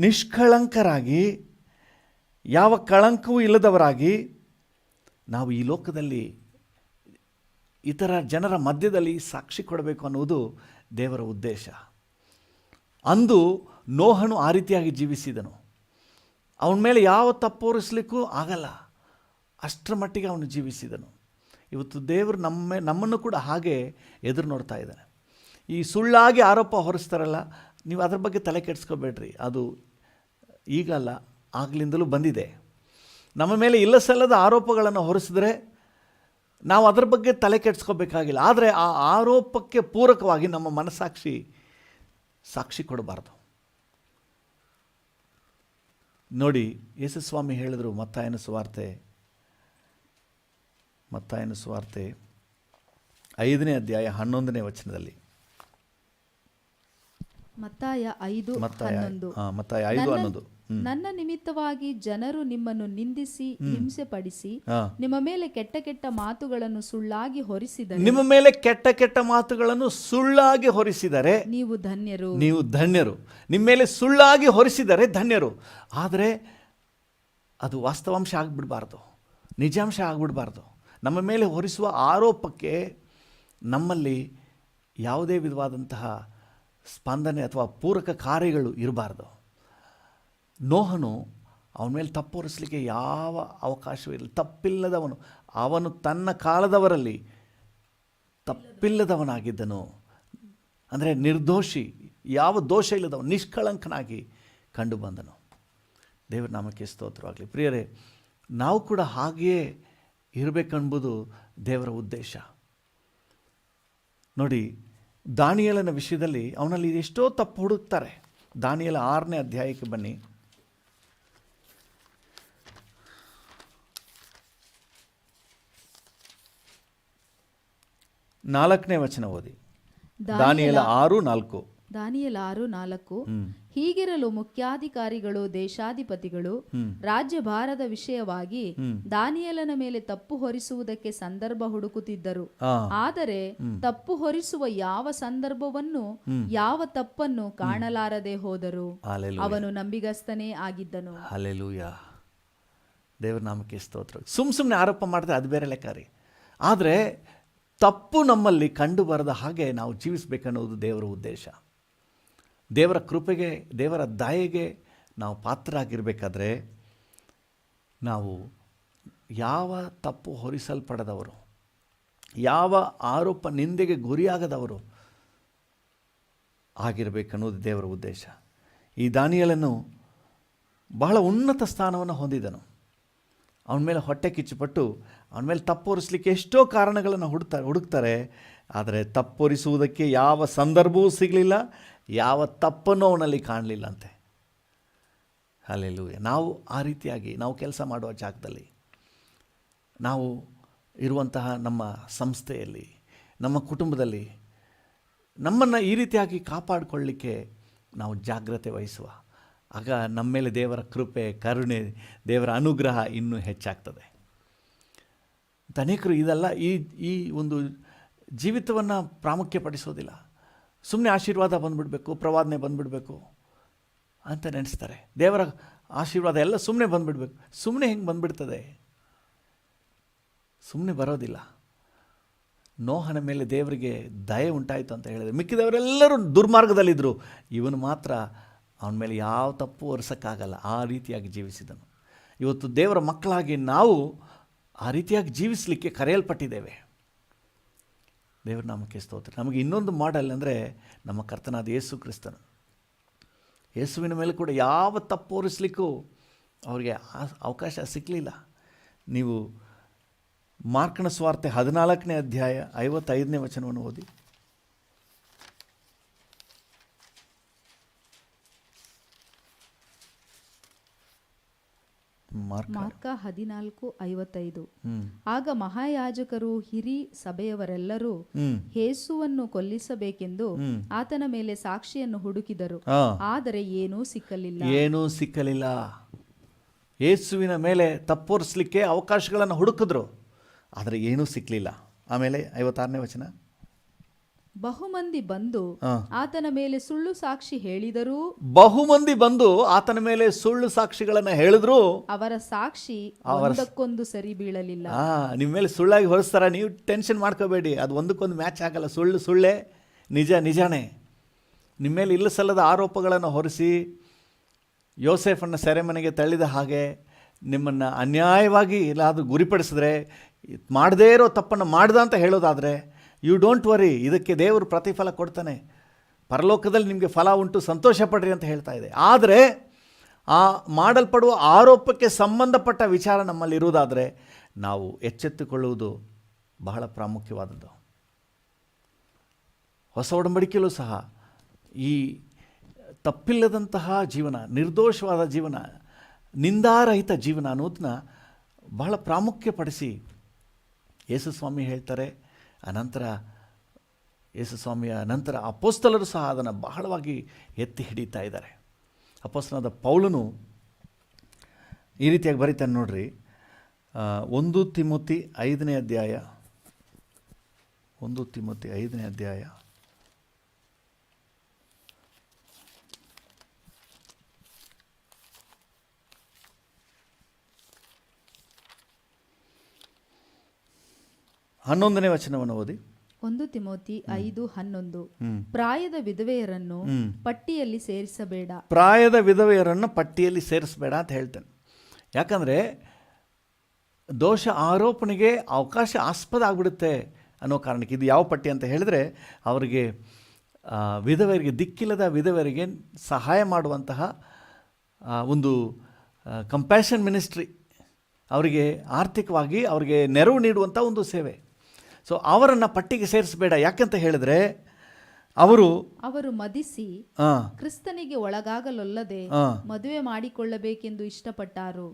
ನಿಷ್ಕಳಂಕರಾಗಿ, ಯಾವ ಕಳಂಕವೂ ಇಲ್ಲದವರಾಗಿ ನಾವು ಈ ಲೋಕದಲ್ಲಿ ಇತರ ಜನರ ಮಧ್ಯದಲ್ಲಿ ಸಾಕ್ಷಿ ಕೊಡಬೇಕು ಅನ್ನುವುದು ದೇವರ ಉದ್ದೇಶ. ಅಂದು ನೋಹನು ಆ ರೀತಿಯಾಗಿ ಜೀವಿಸಿದನು. ಅವನ ಮೇಲೆ ಯಾವ ತಪ್ಪೋರಿಸಲಿಕ್ಕೂ ಆಗಲ್ಲ, ಅಷ್ಟರ ಮಟ್ಟಿಗೆ ಅವನು ಜೀವಿಸಿದನು. ಇವತ್ತು ದೇವರು ನಮ್ಮನ್ನು ಕೂಡ ಹಾಗೆ ಎದುರು ನೋಡ್ತಾ ಇದ್ದಾನೆ. ಈ ಸುಳ್ಳಾಗಿ ಆರೋಪ ಹೊರಿಸ್ತಾರಲ್ಲ, ನೀವು ಅದ್ರ ಬಗ್ಗೆ ತಲೆ ಕೆಡಿಸ್ಕೋಬೇಡ್ರಿ. ಅದು ಈಗಲ್ಲ, ಆಗಲಿಂದಲೂ ಬಂದಿದೆ. ನಮ್ಮ ಮೇಲೆ ಇಲ್ಲ ಸಲ್ಲದ ಆರೋಪಗಳನ್ನು ಹೊರಿಸಿದ್ರೆ ನಾವು ಅದರ ಬಗ್ಗೆ ತಲೆ ಕೆಡಿಸ್ಕೋಬೇಕಾಗಿಲ್ಲ. ಆದರೆ ಆ ಆರೋಪಕ್ಕೆ ಪೂರಕವಾಗಿ ನಮ್ಮ ಮನಸ್ಸಾಕ್ಷಿ ಸಾಕ್ಷಿ ಕೊಡಬಾರ್ದು. ನೋಡಿ, ಯೇಸುಸ್ವಾಮಿ ಹೇಳಿದರು ಮತ್ತಾಯನ ಸುವಾರ್ತೆ 5ನೇ ಅಧ್ಯಾಯ 11ನೇ ವಚನದಲ್ಲಿ.
ಮತ್ತಾಯ
5:11.
ನನ್ನ ನಿಮಿತ್ತವಾಗಿ ಜನರು ನಿಮ್ಮನ್ನು ನಿಂದಿಸಿ ಹಿಂಸೆ ಪಡಿಸಿ ನಿಮ್ಮ ಮೇಲೆ ಕೆಟ್ಟ ಕೆಟ್ಟ ಮಾತುಗಳನ್ನು ಸುಳ್ಳಾಗಿ ಹೊರಿಸಿದರೆ,
ನೀವು ಧನ್ಯರು. ನಿಮ್ಮ ಮೇಲೆ ಸುಳ್ಳಾಗಿ ಹೊರಿಸಿದರೆ ಧನ್ಯರು. ಆದರೆ ಅದು ವಾಸ್ತವಾಂಶ ಆಗಿಬಿಡಬಾರ್ದು, ನಿಜಾಂಶ ಆಗಿಬಿಡಬಾರ್ದು. ನಮ್ಮ ಮೇಲೆ ಹೊರಿಸುವ ಆರೋಪಕ್ಕೆ ನಮ್ಮಲ್ಲಿ ಯಾವುದೇ ವಿಧವಾದಂತಹ ಸ್ಪಂದನೆ ಅಥವಾ ಪೂರಕ ಕಾರ್ಯಗಳು ಇರಬಾರ್ದು. ನೋಹನು ಅವನ ಮೇಲೆ ತಪ್ಪು ಹೊರಿಸಲಿಕ್ಕೆ ಯಾವ ಅವಕಾಶವೂ ಇಲ್ಲ. ತಪ್ಪಿಲ್ಲದವನು, ಅವನು ತನ್ನ ಕಾಲದವರಲ್ಲಿ ತಪ್ಪಿಲ್ಲದವನಾಗಿದ್ದನು. ಅಂದರೆ ನಿರ್ದೋಷಿ, ಯಾವ ದೋಷ ಇಲ್ಲದವನು, ನಿಷ್ಕಳಂಕನಾಗಿ ಕಂಡು ಬಂದನು. ದೇವರ ನಾಮಕ್ಕೆ ಸ್ತೋತ್ರವಾಗಲಿ. ಪ್ರಿಯರೇ, ನಾವು ಕೂಡ ಹಾಗೆಯೇ ಇರಬೇಕೆಂಬುದು ದೇವರ ಉದ್ದೇಶ. ನೋಡಿ, ದಾನಿಯೇಲನ ವಿಷಯದಲ್ಲಿ ಅವನಲ್ಲಿ ಎಷ್ಟೋ ತಪ್ಪು ಹುಡುಕ್ತಾರೆ. ದಾನಿಯೇಲ 6ನೇ ಅಧ್ಯಾಯಕ್ಕೆ ಬನ್ನಿ. 4ನೇ ವಚನ ಓದಿ. ದಾನಿಯೇಲ 6:4.
ದಾನಿಯೇಲ 6:4. ಹೀಗಿರಲು ಮುಖ್ಯಾಧಿಕಾರಿಗಳು, ದೇಶಾಧಿಪತಿಗಳು ರಾಜ್ಯಭಾರದ ವಿಷಯವಾಗಿ ದಾನಿಯೇಲನ ಮೇಲೆ ತಪ್ಪು ಹೊರಿಸುವುದಕ್ಕೆ ಸಂದರ್ಭ ಹುಡುಕುತ್ತಿದ್ದರು. ಆದರೆ ತಪ್ಪು ಹೊರಿಸುವ ಯಾವ ಸಂದರ್ಭವನ್ನು, ಯಾವ ತಪ್ಪನ್ನು ಕಾಣಲಾರದೆ ಹೋದರು. ಅವನು ನಂಬಿಗಸ್ತನೇ ಆಗಿದ್ದನು.
ಹಲ್ಲೆಲೂಯಾ. ದೇವರ ನಾಮಕ್ಕೆ ಸ್ತೋತ್ರ. ಸುಮ್ಮನೆ ಆರೋಪ ಮಾಡಿದ್ರೆ ಅದು ಬೇರೆ ಲೆಕ್ಕ. ಆದರೆ ತಪ್ಪು ನಮ್ಮಲ್ಲಿ ಕಂಡು ಬರದ ಹಾಗೆ ನಾವು ಜೀವಿಸಬೇಕನ್ನೋದು ದೇವರ ಉದ್ದೇಶ. ದೇವರ ಕೃಪೆಗೆ, ದೇವರ ದಯೆಗೆ ನಾವು ಪಾತ್ರರಾಗಿರಬೇಕಾದ್ರೆ ನಾವು ಯಾವ ತಪ್ಪು ಹೊರಿಸಲ್ಪಡದವರು, ಯಾವ ಆರೋಪ ನಿಂದೆಗೆ ಗುರಿಯಾಗದವರು ಆಗಿರಬೇಕನ್ನೋದು ದೇವರ ಉದ್ದೇಶ. ಈ ದಾನಿಯೇಲನು ಬಹಳ ಉನ್ನತ ಸ್ಥಾನವನ್ನು ಹೊಂದಿದನು. ಅವನ ಮೇಲೆ ಹೊಟ್ಟೆ ಕಿಚ್ಚುಪಟ್ಟು ಅವನ ಮೇಲೆ ತಪ್ಪೊರಿಸಲಿಕ್ಕೆ ಎಷ್ಟೋ ಕಾರಣಗಳನ್ನು ಹುಡುಕ್ತಾರೆ. ಆದರೆ ತಪ್ಪೊರಿಸುವುದಕ್ಕೆ ಯಾವ ಸಂದರ್ಭವೂ ಸಿಗಲಿಲ್ಲ, ಯಾವ ತಪ್ಪನ್ನು ಅವನಲ್ಲಿ ಕಾಣಲಿಲ್ಲಂತೆ. ಹಲ್ಲೆಲೂಯಾ. ನಾವು ಆ ರೀತಿಯಾಗಿ ನಾವು ಕೆಲಸ ಮಾಡುವ ಜಾಗದಲ್ಲಿ, ನಾವು ಇರುವಂತಹ ನಮ್ಮ ಸಂಸ್ಥೆಯಲ್ಲಿ, ನಮ್ಮ ಕುಟುಂಬದಲ್ಲಿ ನಮ್ಮನ್ನು ಈ ರೀತಿಯಾಗಿ ಕಾಪಾಡಿಕೊಳ್ಳಲಿಕ್ಕೆ ನಾವು ಜಾಗ್ರತೆ ವಹಿಸುವ. ಆಗ ನಮ್ಮ ಮೇಲೆ ದೇವರ ಕೃಪೆ, ಕರುಣೆ, ದೇವರ ಅನುಗ್ರಹ ಇನ್ನೂ ಹೆಚ್ಚಾಗ್ತದೆ. ಅನೇಕರು ಇದೆಲ್ಲ ಈ ಒಂದು ಜೀವಿತವನ್ನು ಪ್ರಾಮುಖ್ಯಪಡಿಸೋದಿಲ್ಲ. ಸುಮ್ಮನೆ ಆಶೀರ್ವಾದ ಬಂದುಬಿಡಬೇಕು, ಪ್ರವಾದನೆ ಬಂದುಬಿಡಬೇಕು ಅಂತ ನೆನೆಸ್ತಾರೆ. ದೇವರ ಆಶೀರ್ವಾದ ಎಲ್ಲ ಸುಮ್ಮನೆ ಬಂದುಬಿಡ್ಬೇಕು. ಸುಮ್ಮನೆ ಹೆಂಗೆ ಬಂದುಬಿಡ್ತದೆ? ಸುಮ್ಮನೆ ಬರೋದಿಲ್ಲ. ನೋಹನ ಮೇಲೆ ದೇವರಿಗೆ ದಯೆ ಉಂಟಾಯಿತು ಅಂತ ಹೇಳಿದೆ. ಮಿಕ್ಕಿದವರೆಲ್ಲರೂ ದುರ್ಮಾರ್ಗದಲ್ಲಿದ್ದರು, ಇವನು ಮಾತ್ರ ಅವನ ಮೇಲೆ ಯಾವ ತಪ್ಪು ಹೊರಿಸೋಕ್ಕಾಗಲ್ಲ, ಆ ರೀತಿಯಾಗಿ ಜೀವಿಸಿದನು. ಇವತ್ತು ದೇವರ ಮಕ್ಕಳಾಗಿ ನಾವು ಆ ರೀತಿಯಾಗಿ ಜೀವಿಸಲಿಕ್ಕೆ ಕರೆಯಲ್ಪಟ್ಟಿದ್ದೇವೆ. ದೇವರ ನಾಮಕ್ಕೆ ಸ್ತೋತ್ರ. ನಮಗೆ ಇನ್ನೊಂದು ಮಾಡೆಲ್ ಅಂದರೆ ನಮ್ಮ ಕರ್ತನಾದ ಯೇಸು ಕ್ರಿಸ್ತನು. ಯೇಸುವಿನ ಮೇಲೆ ಕೂಡ ಯಾವ ತಪ್ಪು ಹೊರಿಸಲಿಕ್ಕೂ ಅವರಿಗೆ ಅವಕಾಶ ಸಿಕ್ಕಲಿಲ್ಲ. ನೀವು ಮಾರ್ಕನ ಸುವಾರ್ತೆ 14ನೇ ಅಧ್ಯಾಯ 55ನೇ ವಚನವನ್ನು ಓದಿ.
ಮಾರ್ಕ 14:55. ಆಗ ಮಹಾಯಾಜಕರು ಹಿರಿ ಸಭೆಯವರೆಲ್ಲರೂ ಯೇಸುವನ್ನು ಕೊಲ್ಲಿಸಬೇಕೆಂದು ಆತನ ಮೇಲೆ ಸಾಕ್ಷಿಯನ್ನು ಹುಡುಕಿದರು, ಆದರೆ ಏನೂ ಸಿಕ್ಕಲಿಲ್ಲ.
ಯೇಸುವಿನ ಮೇಲೆ ತಪ್ಪೋರಿಸಲಿಕ್ಕೆ ಅವಕಾಶಗಳನ್ನು ಹುಡುಕಿದ್ರು, ಆದರೆ ಏನೂ ಸಿಕ್ಕಲಿಲ್ಲ. ಆಮೇಲೆ 56ನೇ ವಚನ,
ಬಹುಮಂದಿ ಬಂದು ಆತನ ಮೇಲೆ ಸುಳ್ಳು ಸಾಕ್ಷಿ ಹೇಳಿದರೂ,
ಬಹುಮಂದಿ ಬಂದು ಆತನ ಮೇಲೆ ಸುಳ್ಳು ಸಾಕ್ಷಿಗಳನ್ನು ಹೇಳಿದ್ರು,
ಅವರ ಸಾಕ್ಷಿ ಒಂದಕ್ಕೊಂದು ಸರಿ ಬೀಳಲಿಲ್ಲ.
ನಿಮ್ಮ ಮೇಲೆ ಸುಳ್ಳಾಗಿ ಹೊರಿಸ್ತಾರ, ನೀವು ಟೆನ್ಷನ್ ಮಾಡ್ಕೋಬೇಡಿ, ಅದು ಒಂದಕ್ಕೊಂದು ಮ್ಯಾಚ್ ಆಗಲ್ಲ. ಸುಳ್ಳೇ, ನಿಜಾನೇ. ನಿಮ್ಮ ಮೇಲೆ ಇಲ್ಲ ಸಲ್ಲದ ಆರೋಪಗಳನ್ನು ಹೊರಿಸಿ ಯೋಸೇಫನ್ನು ಸೆರೆಮನೆಗೆ ತಳ್ಳಿದ ಹಾಗೆ ನಿಮ್ಮನ್ನು ಅನ್ಯಾಯವಾಗಿ ಎಲ್ಲಾದರೂ ಗುರಿಪಡಿಸಿದ್ರೆ, ಮಾಡದೇ ಇರೋ ತಪ್ಪನ್ನು ಮಾಡ್ದ ಅಂತ ಹೇಳೋದಾದರೆ, ಯು ಡೋಂಟ್ ವರಿ, ಇದಕ್ಕೆ ದೇವರು ಪ್ರತಿಫಲ ಕೊಡ್ತಾನೆ, ಪರಲೋಕದಲ್ಲಿ ನಿಮಗೆ ಫಲ ಉಂಟು, ಸಂತೋಷ ಪಡ್ರಿ ಅಂತ ಹೇಳ್ತಾ ಇದೆ. ಆದರೆ ಆ ಮಾಡಲ್ಪಡುವ ಆರೋಪಕ್ಕೆ ಸಂಬಂಧಪಟ್ಟ ವಿಚಾರ ನಮ್ಮಲ್ಲಿ ಇರುವುದಾದರೆ ನಾವು ಎಚ್ಚೆತ್ತುಕೊಳ್ಳುವುದು ಬಹಳ ಪ್ರಾಮುಖ್ಯವಾದದ್ದು. ಹೊಸ ಒಡಂಬಡಿಕೆಯಲ್ಲೂ ಸಹ ಈ ತಪ್ಪಿಲ್ಲದಂತಹ ಜೀವನ, ನಿರ್ದೋಷವಾದ ಜೀವನ, ನಿಂದಾರಹಿತ ಜೀವನ ಅನ್ನೋದನ್ನ ಬಹಳ ಪ್ರಾಮುಖ್ಯಪಡಿಸಿ ಯೇಸುಸ್ವಾಮಿ ಹೇಳ್ತಾರೆ. ಅನಂತರ ಯೇಸುಸ್ವಾಮಿಯ ನಂತರ ಅಪೊಸ್ತಲರು ಸಹ ಅದನ್ನು ಬಹಳವಾಗಿ ಎತ್ತಿ ಹಿಡಿತಾ ಇದ್ದಾರೆ. ಅಪೊಸ್ತಲನಾದ ಪೌಲನು ಈ ರೀತಿಯಾಗಿ ಬರೀತಾನೆ ನೋಡ್ರಿ, 1 ತಿಮೋತಿ 5ನೇ ಅಧ್ಯಾಯ, 1 ತಿಮೋತಿ 5ನೇ ಅಧ್ಯಾಯ 11ನೇ ವಚನವನ್ನು ಓದಿ.
1 ತಿಮೋತಿ 5:11. ಪ್ರಾಯದ ವಿಧವೆಯರನ್ನು ಪಟ್ಟಿಯಲ್ಲಿ ಸೇರಿಸಬೇಡ.
ಪ್ರಾಯದ ವಿಧವೆಯರನ್ನು ಪಟ್ಟಿಯಲ್ಲಿ ಸೇರಿಸಬೇಡ ಅಂತ ಹೇಳ್ತಾನೆ. ಯಾಕಂದರೆ ದೋಷ ಆರೋಪಣೆಗೆ ಅವಕಾಶ ಆಸ್ಪದ ಆಗಿಬಿಡುತ್ತೆ ಅನ್ನೋ ಕಾರಣಕ್ಕೆ. ಇದು ಯಾವ ಪಟ್ಟಿ ಅಂತ ಹೇಳಿದ್ರೆ, ಅವರಿಗೆ ವಿಧವೆಯರಿಗೆ, ದಿಕ್ಕಿಲ್ಲದ ವಿಧವೆಯರಿಗೆ ಸಹಾಯ ಮಾಡುವಂತಹ ಒಂದು ಕಂಪ್ಯಾಷನ್ ಮಿನಿಸ್ಟ್ರಿ, ಅವರಿಗೆ ಆರ್ಥಿಕವಾಗಿ ಅವರಿಗೆ ನೆರವು ನೀಡುವಂಥ ಒಂದು ಸೇವೆ. ಸೊ ಅವರನ್ನು ಪಟ್ಟಿಗೆ ಸೇರಿಸಬೇಡ. ಯಾಕಂತ ಹೇಳಿದ್ರೆ ಅವರು
ಮದಿಸಿ ಕ್ರಿಸ್ತನಿಗೆ ಒಳಗಾಗಲೊಲ್ಲದೆ ಮದುವೆ ಮಾಡಿಕೊಳ್ಳಬೇಕೆಂದು ಇಷ್ಟಪಟ್ಟಾರು.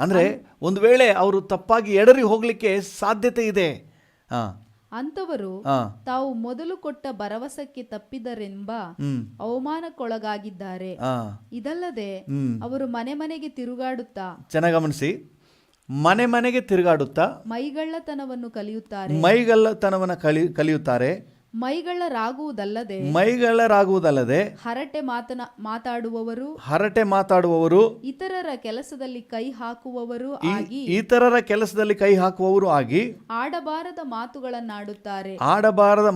ಅಂದ್ರೆ ಒಂದು ವೇಳೆ ಅವರು ತಪ್ಪಾಗಿ ಎಡರಿ ಹೋಗ್ಲಿಕ್ಕೆ ಸಾಧ್ಯತೆ ಇದೆ.
ಅಂತವರು ತಾವು ಮೊದಲು ಕೊಟ್ಟ ಭರವಸೆಗೆ ತಪ್ಪಿದರೆಂಬ ಅವಮಾನಕ್ಕೊಳಗಾಗಿದ್ದಾರೆ. ಇದಲ್ಲದೆ ಅವರು ಮನೆಗೆ ತಿರುಗಾಡುತ್ತಾ, ಚೆನ್ನಾಗಿ
ಗಮನಿಸಿ, ಮನೆಗೆ ತಿರುಗಾಡುತ್ತಾ
ಮೈಗಳ್ಳತನವನ್ನು
ಕಲಿಯುತ್ತಾರೆ.
ಮೈಗಳ್ಳರಾಗುವುದಲ್ಲದೆ ಹರಟೆ ಮಾತಾಡುವವರು, ಇತರರ ಕೆಲಸದಲ್ಲಿ ಕೈ ಹಾಕುವವರು ಆಗಿ ಆಡಬಾರದ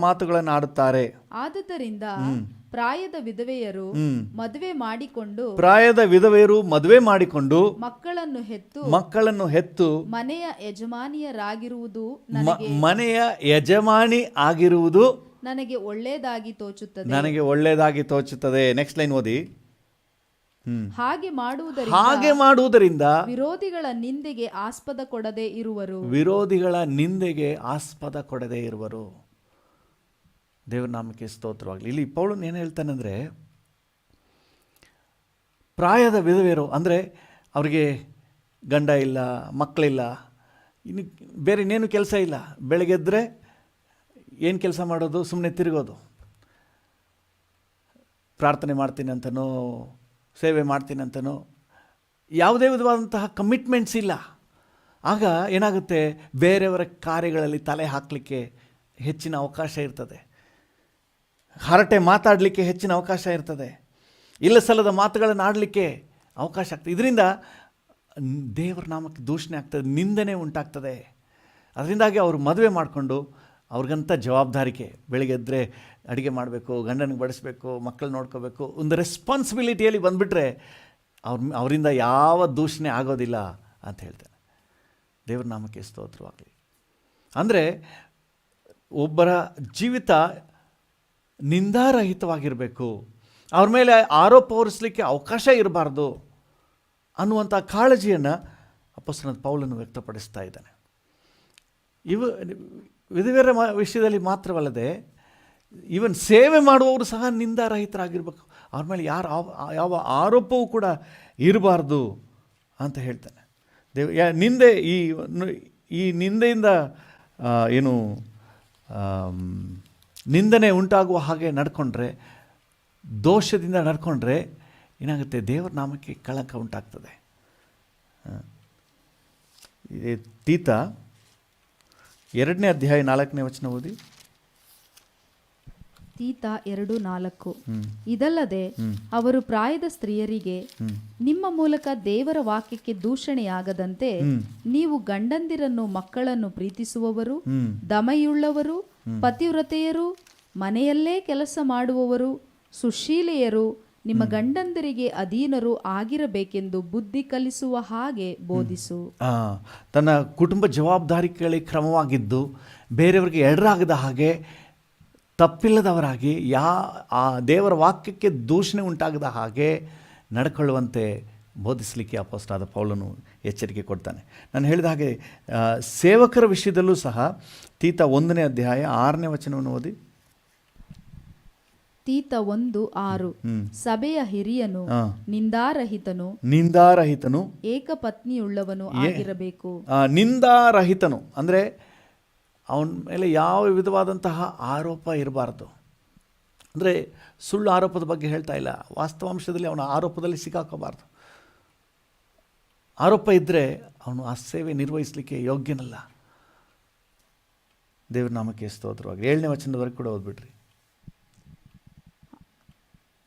ಮಾತುಗಳನ್ನಾಡುತ್ತಾರೆ. ಆದುದರಿಂದ ಪ್ರಾಯದ ವಿಧವೆಯರು ಮದುವೆ ಮಾಡಿಕೊಂಡು ಮಕ್ಕಳನ್ನು ಹೆತ್ತು ಮನೆಯ ಯಜಮಾನಿ ಆಗಿರುವುದು ನನಗೆ ಒಳ್ಳೆಯದಾಗಿ ತೋಚುತ್ತದೆ. ನೆಕ್ಸ್ಟ್ ಲೈನ್ ಓದಿ. ಹಾಗೆ ಮಾಡುವುದರಿಂದ ವಿರೋಧಿಗಳ ನಿಂದೆಗೆ ಆಸ್ಪದ ಕೊಡದೆ ಇರುವರು. ದೇವರ ನಾಮಕ್ಕೆ ಸ್ತೋತ್ರವಾಗಲಿ. ಇಲ್ಲಿ ಪೌಲನು ಏನು ಹೇಳ್ತಾನೆ ಅಂದರೆ, ಪ್ರಾಯದ ವಿಧವೆಯರು ಅಂದರೆ ಅವರಿಗೆ ಗಂಡ ಇಲ್ಲ, ಮಕ್ಕಳಿಲ್ಲ, ಇನ್ನು ಬೇರೆ ಇನ್ನೇನು ಕೆಲಸ ಇಲ್ಲ. ಬೆಳಗ್ಗೆದ್ದರೆ ಏನು ಕೆಲಸ ಮಾಡೋದು? ಸುಮ್ಮನೆ ತಿರುಗೋದು. ಪ್ರಾರ್ಥನೆ ಮಾಡ್ತೀನಿ ಅಂತನೋ, ಸೇವೆ ಮಾಡ್ತೀನಿ ಅಂತನೋ, ಯಾವುದೇ ವಿಧವಾದಂತಹ ಕಮಿಟ್ಮೆಂಟ್ಸ್ ಇಲ್ಲ. ಆಗ ಏನಾಗುತ್ತೆ, ಬೇರೆಯವರ ಕಾರ್ಯಗಳಲ್ಲಿ ತಲೆ ಹಾಕಲಿಕ್ಕೆ ಹೆಚ್ಚಿನ ಅವಕಾಶ ಇರ್ತದೆ, ಹರಟೆ ಮಾತಾಡಲಿಕ್ಕೆ ಹೆಚ್ಚಿನ ಅವಕಾಶ ಇರ್ತದೆ, ಇಲ್ಲ ಸಲ್ಲದ ಮಾತುಗಳನ್ನು ಆಡಲಿಕ್ಕೆ ಅವಕಾಶ ಆಗ್ತದೆ. ಇದರಿಂದ ದೇವರ ನಾಮಕ್ಕೆ ದೂಷಣೆ ಆಗ್ತದೆ, ನಿಂದನೆ ಉಂಟಾಗ್ತದೆ. ಅದರಿಂದಾಗಿ ಅವರು ಮದುವೆ ಮಾಡಿಕೊಂಡು ಅವ್ರಿಗಂತ ಜವಾಬ್ದಾರಿಕೆ, ಬೆಳಿಗ್ಗೆ ಎದ್ದರೆ ಅಡುಗೆ ಮಾಡಬೇಕು, ಗಂಡನಿಗೆ ಬಡಿಸ್ಬೇಕು, ಮಕ್ಕಳು ನೋಡ್ಕೋಬೇಕು, ಒಂದು ರೆಸ್ಪಾನ್ಸಿಬಿಲಿಟಿಯಲ್ಲಿ ಬಂದುಬಿಟ್ರೆ ಅವರಿಂದ ಯಾವ ದೂಷಣೆ ಆಗೋದಿಲ್ಲ ಅಂತ ಹೇಳ್ತಾರೆ. ದೇವರ ನಾಮಕ್ಕೆ ಸ್ತೋತ್ರವಾಗಲಿ. ಅಂದರೆ ಒಬ್ಬರ ಜೀವಿತ ನಿಂದಾರಹಿತವಾಗಿರಬೇಕು, ಅವ್ರ ಮೇಲೆ ಆರೋಪ ಹೊರಿಸಲಿಕ್ಕೆ ಅವಕಾಶ ಇರಬಾರ್ದು ಅನ್ನುವಂಥ ಕಾಳಜಿಯನ್ನು ಅಪೊಸ್ತಲನಾದ ಪೌಲನು ವ್ಯಕ್ತಪಡಿಸ್ತಾ ಇದ್ದಾನೆ. ವಿಧವೆಯರ ವಿಷಯದಲ್ಲಿ ಮಾತ್ರವಲ್ಲದೆ ಈವನ್ ಸೇವೆ ಮಾಡುವವರು ಸಹ ನಿಂದಾರಹಿತರಾಗಿರ್ಬೇಕು, ಅವ್ರ ಮೇಲೆ ಯಾವ ಆರೋಪವೂ ಕೂಡ ಇರಬಾರ್ದು ಅಂತ ಹೇಳ್ತಾನೆ. ನಿಂದೆ ಈ ನಿಂದೆಯಿಂದ ಏನು ನಿಂದನೆ ಉಂಟಾಗುವ ಹಾಗೆ ನಡ್ಕೊಂಡ್ರೆ, ದೋಷದಿಂದ ನಡ್ಕೊಂಡ್ರೆ ಏನಾಗುತ್ತೆ, ದೇವರ ನಾಮಕ್ಕೆ ಕಳಂಕ ಉಂಟಾಗ್ತದೆ. ತೀತ 2ನೇ ಅಧ್ಯಾಯ 4ನೇ ವಚನ ಓದಿ.
ತೀತ 2:4. ಇದಲ್ಲದೆ ಅವರು ಪ್ರಾಯದ ಸ್ತ್ರೀಯರಿಗೆ ನಿಮ್ಮ ಮೂಲಕ ದೇವರ ವಾಕ್ಯಕ್ಕೆ ದೂಷಣೆಯಾಗದಂತೆ ನೀವು ಗಂಡಂದಿರನ್ನು ಮಕ್ಕಳನ್ನು ಪ್ರೀತಿಸುವವರು, ದಮೆಯುಳ್ಳವರು, ಪತಿವ್ರತೆಯರು, ಮನೆಯಲ್ಲೇ ಕೆಲಸ ಮಾಡುವವರು, ಸುಶೀಲೆಯರು, ನಿಮ್ಮ ಗಂಡಂದರಿಗೆ ಅಧೀನರು ಆಗಿರಬೇಕೆಂದು ಬುದ್ಧಿ ಕಲಿಸುವ ಹಾಗೆ ಬೋಧಿಸು.
ತನ್ನ ಕುಟುಂಬ ಜವಾಬ್ದಾರಿಗಳಿಗೆ ಕ್ರಮವಾಗಿದ್ದು ಬೇರೆಯವರಿಗೆ ಎಡರಾಗದ ಹಾಗೆ ತಪ್ಪಿಲ್ಲದವರಾಗಿ ಆ ದೇವರ ವಾಕ್ಯಕ್ಕೆ ದೂಷಣೆ ಉಂಟಾಗದ ಹಾಗೆ ನಡ್ಕೊಳ್ಳುವಂತೆ ಬೋಧಿಸಲಿಕ್ಕೆ ಅಪೊಸ್ತಲನಾದ ಪೌಲನು ಎಚ್ಚರಿಕೆ ಕೊಡ್ತಾನೆ. ನಾನು ಹೇಳಿದ ಹಾಗೆ ಸೇವಕರ ವಿಷಯದಲ್ಲೂ ಸಹ ತೀತ 1ನೇ ಅಧ್ಯಾಯ 6ನೇ ವಚನವನ್ನು ಓದಿ.
ತೀತ 1:6. ಸಭೆಯ ಹಿರಿಯನು ನಿಂದಾರಹಿತನು ಏಕಪತ್ನಿಯುಳ್ಳವನು ಆಗಿರಬೇಕು.
ನಿಂದಾರಹಿತನು ಅಂದರೆ ಅವನ ಮೇಲೆ ಯಾವ ವಿಧವಾದಂತಹ ಆರೋಪ ಇರಬಾರ್ದು. ಅಂದರೆ ಸುಳ್ಳು ಆರೋಪದ ಬಗ್ಗೆ ಹೇಳ್ತಾ ಇಲ್ಲ, ವಾಸ್ತವಾಂಶದಲ್ಲಿ ಅವನ ಆರೋಪದಲ್ಲಿ ಸಿಕ್ಕಾಕೋಬಾರ್ದು. ಆರೋಪ ಇದ್ದರೆ ಅವನು ಆ ಸೇವೆ ನಿರ್ವಹಿಸಲಿಕ್ಕೆ ಯೋಗ್ಯನಲ್ಲ. ದೇವ್ರ ನಾಮಕ್ಕೆ ಸ್ತೋತ್ರವಾಗಲಿ. 7ನೇ ವಚನದವರೆಗೆ ಕೂಡ ಓದ್ಬಿಟ್ರಿ.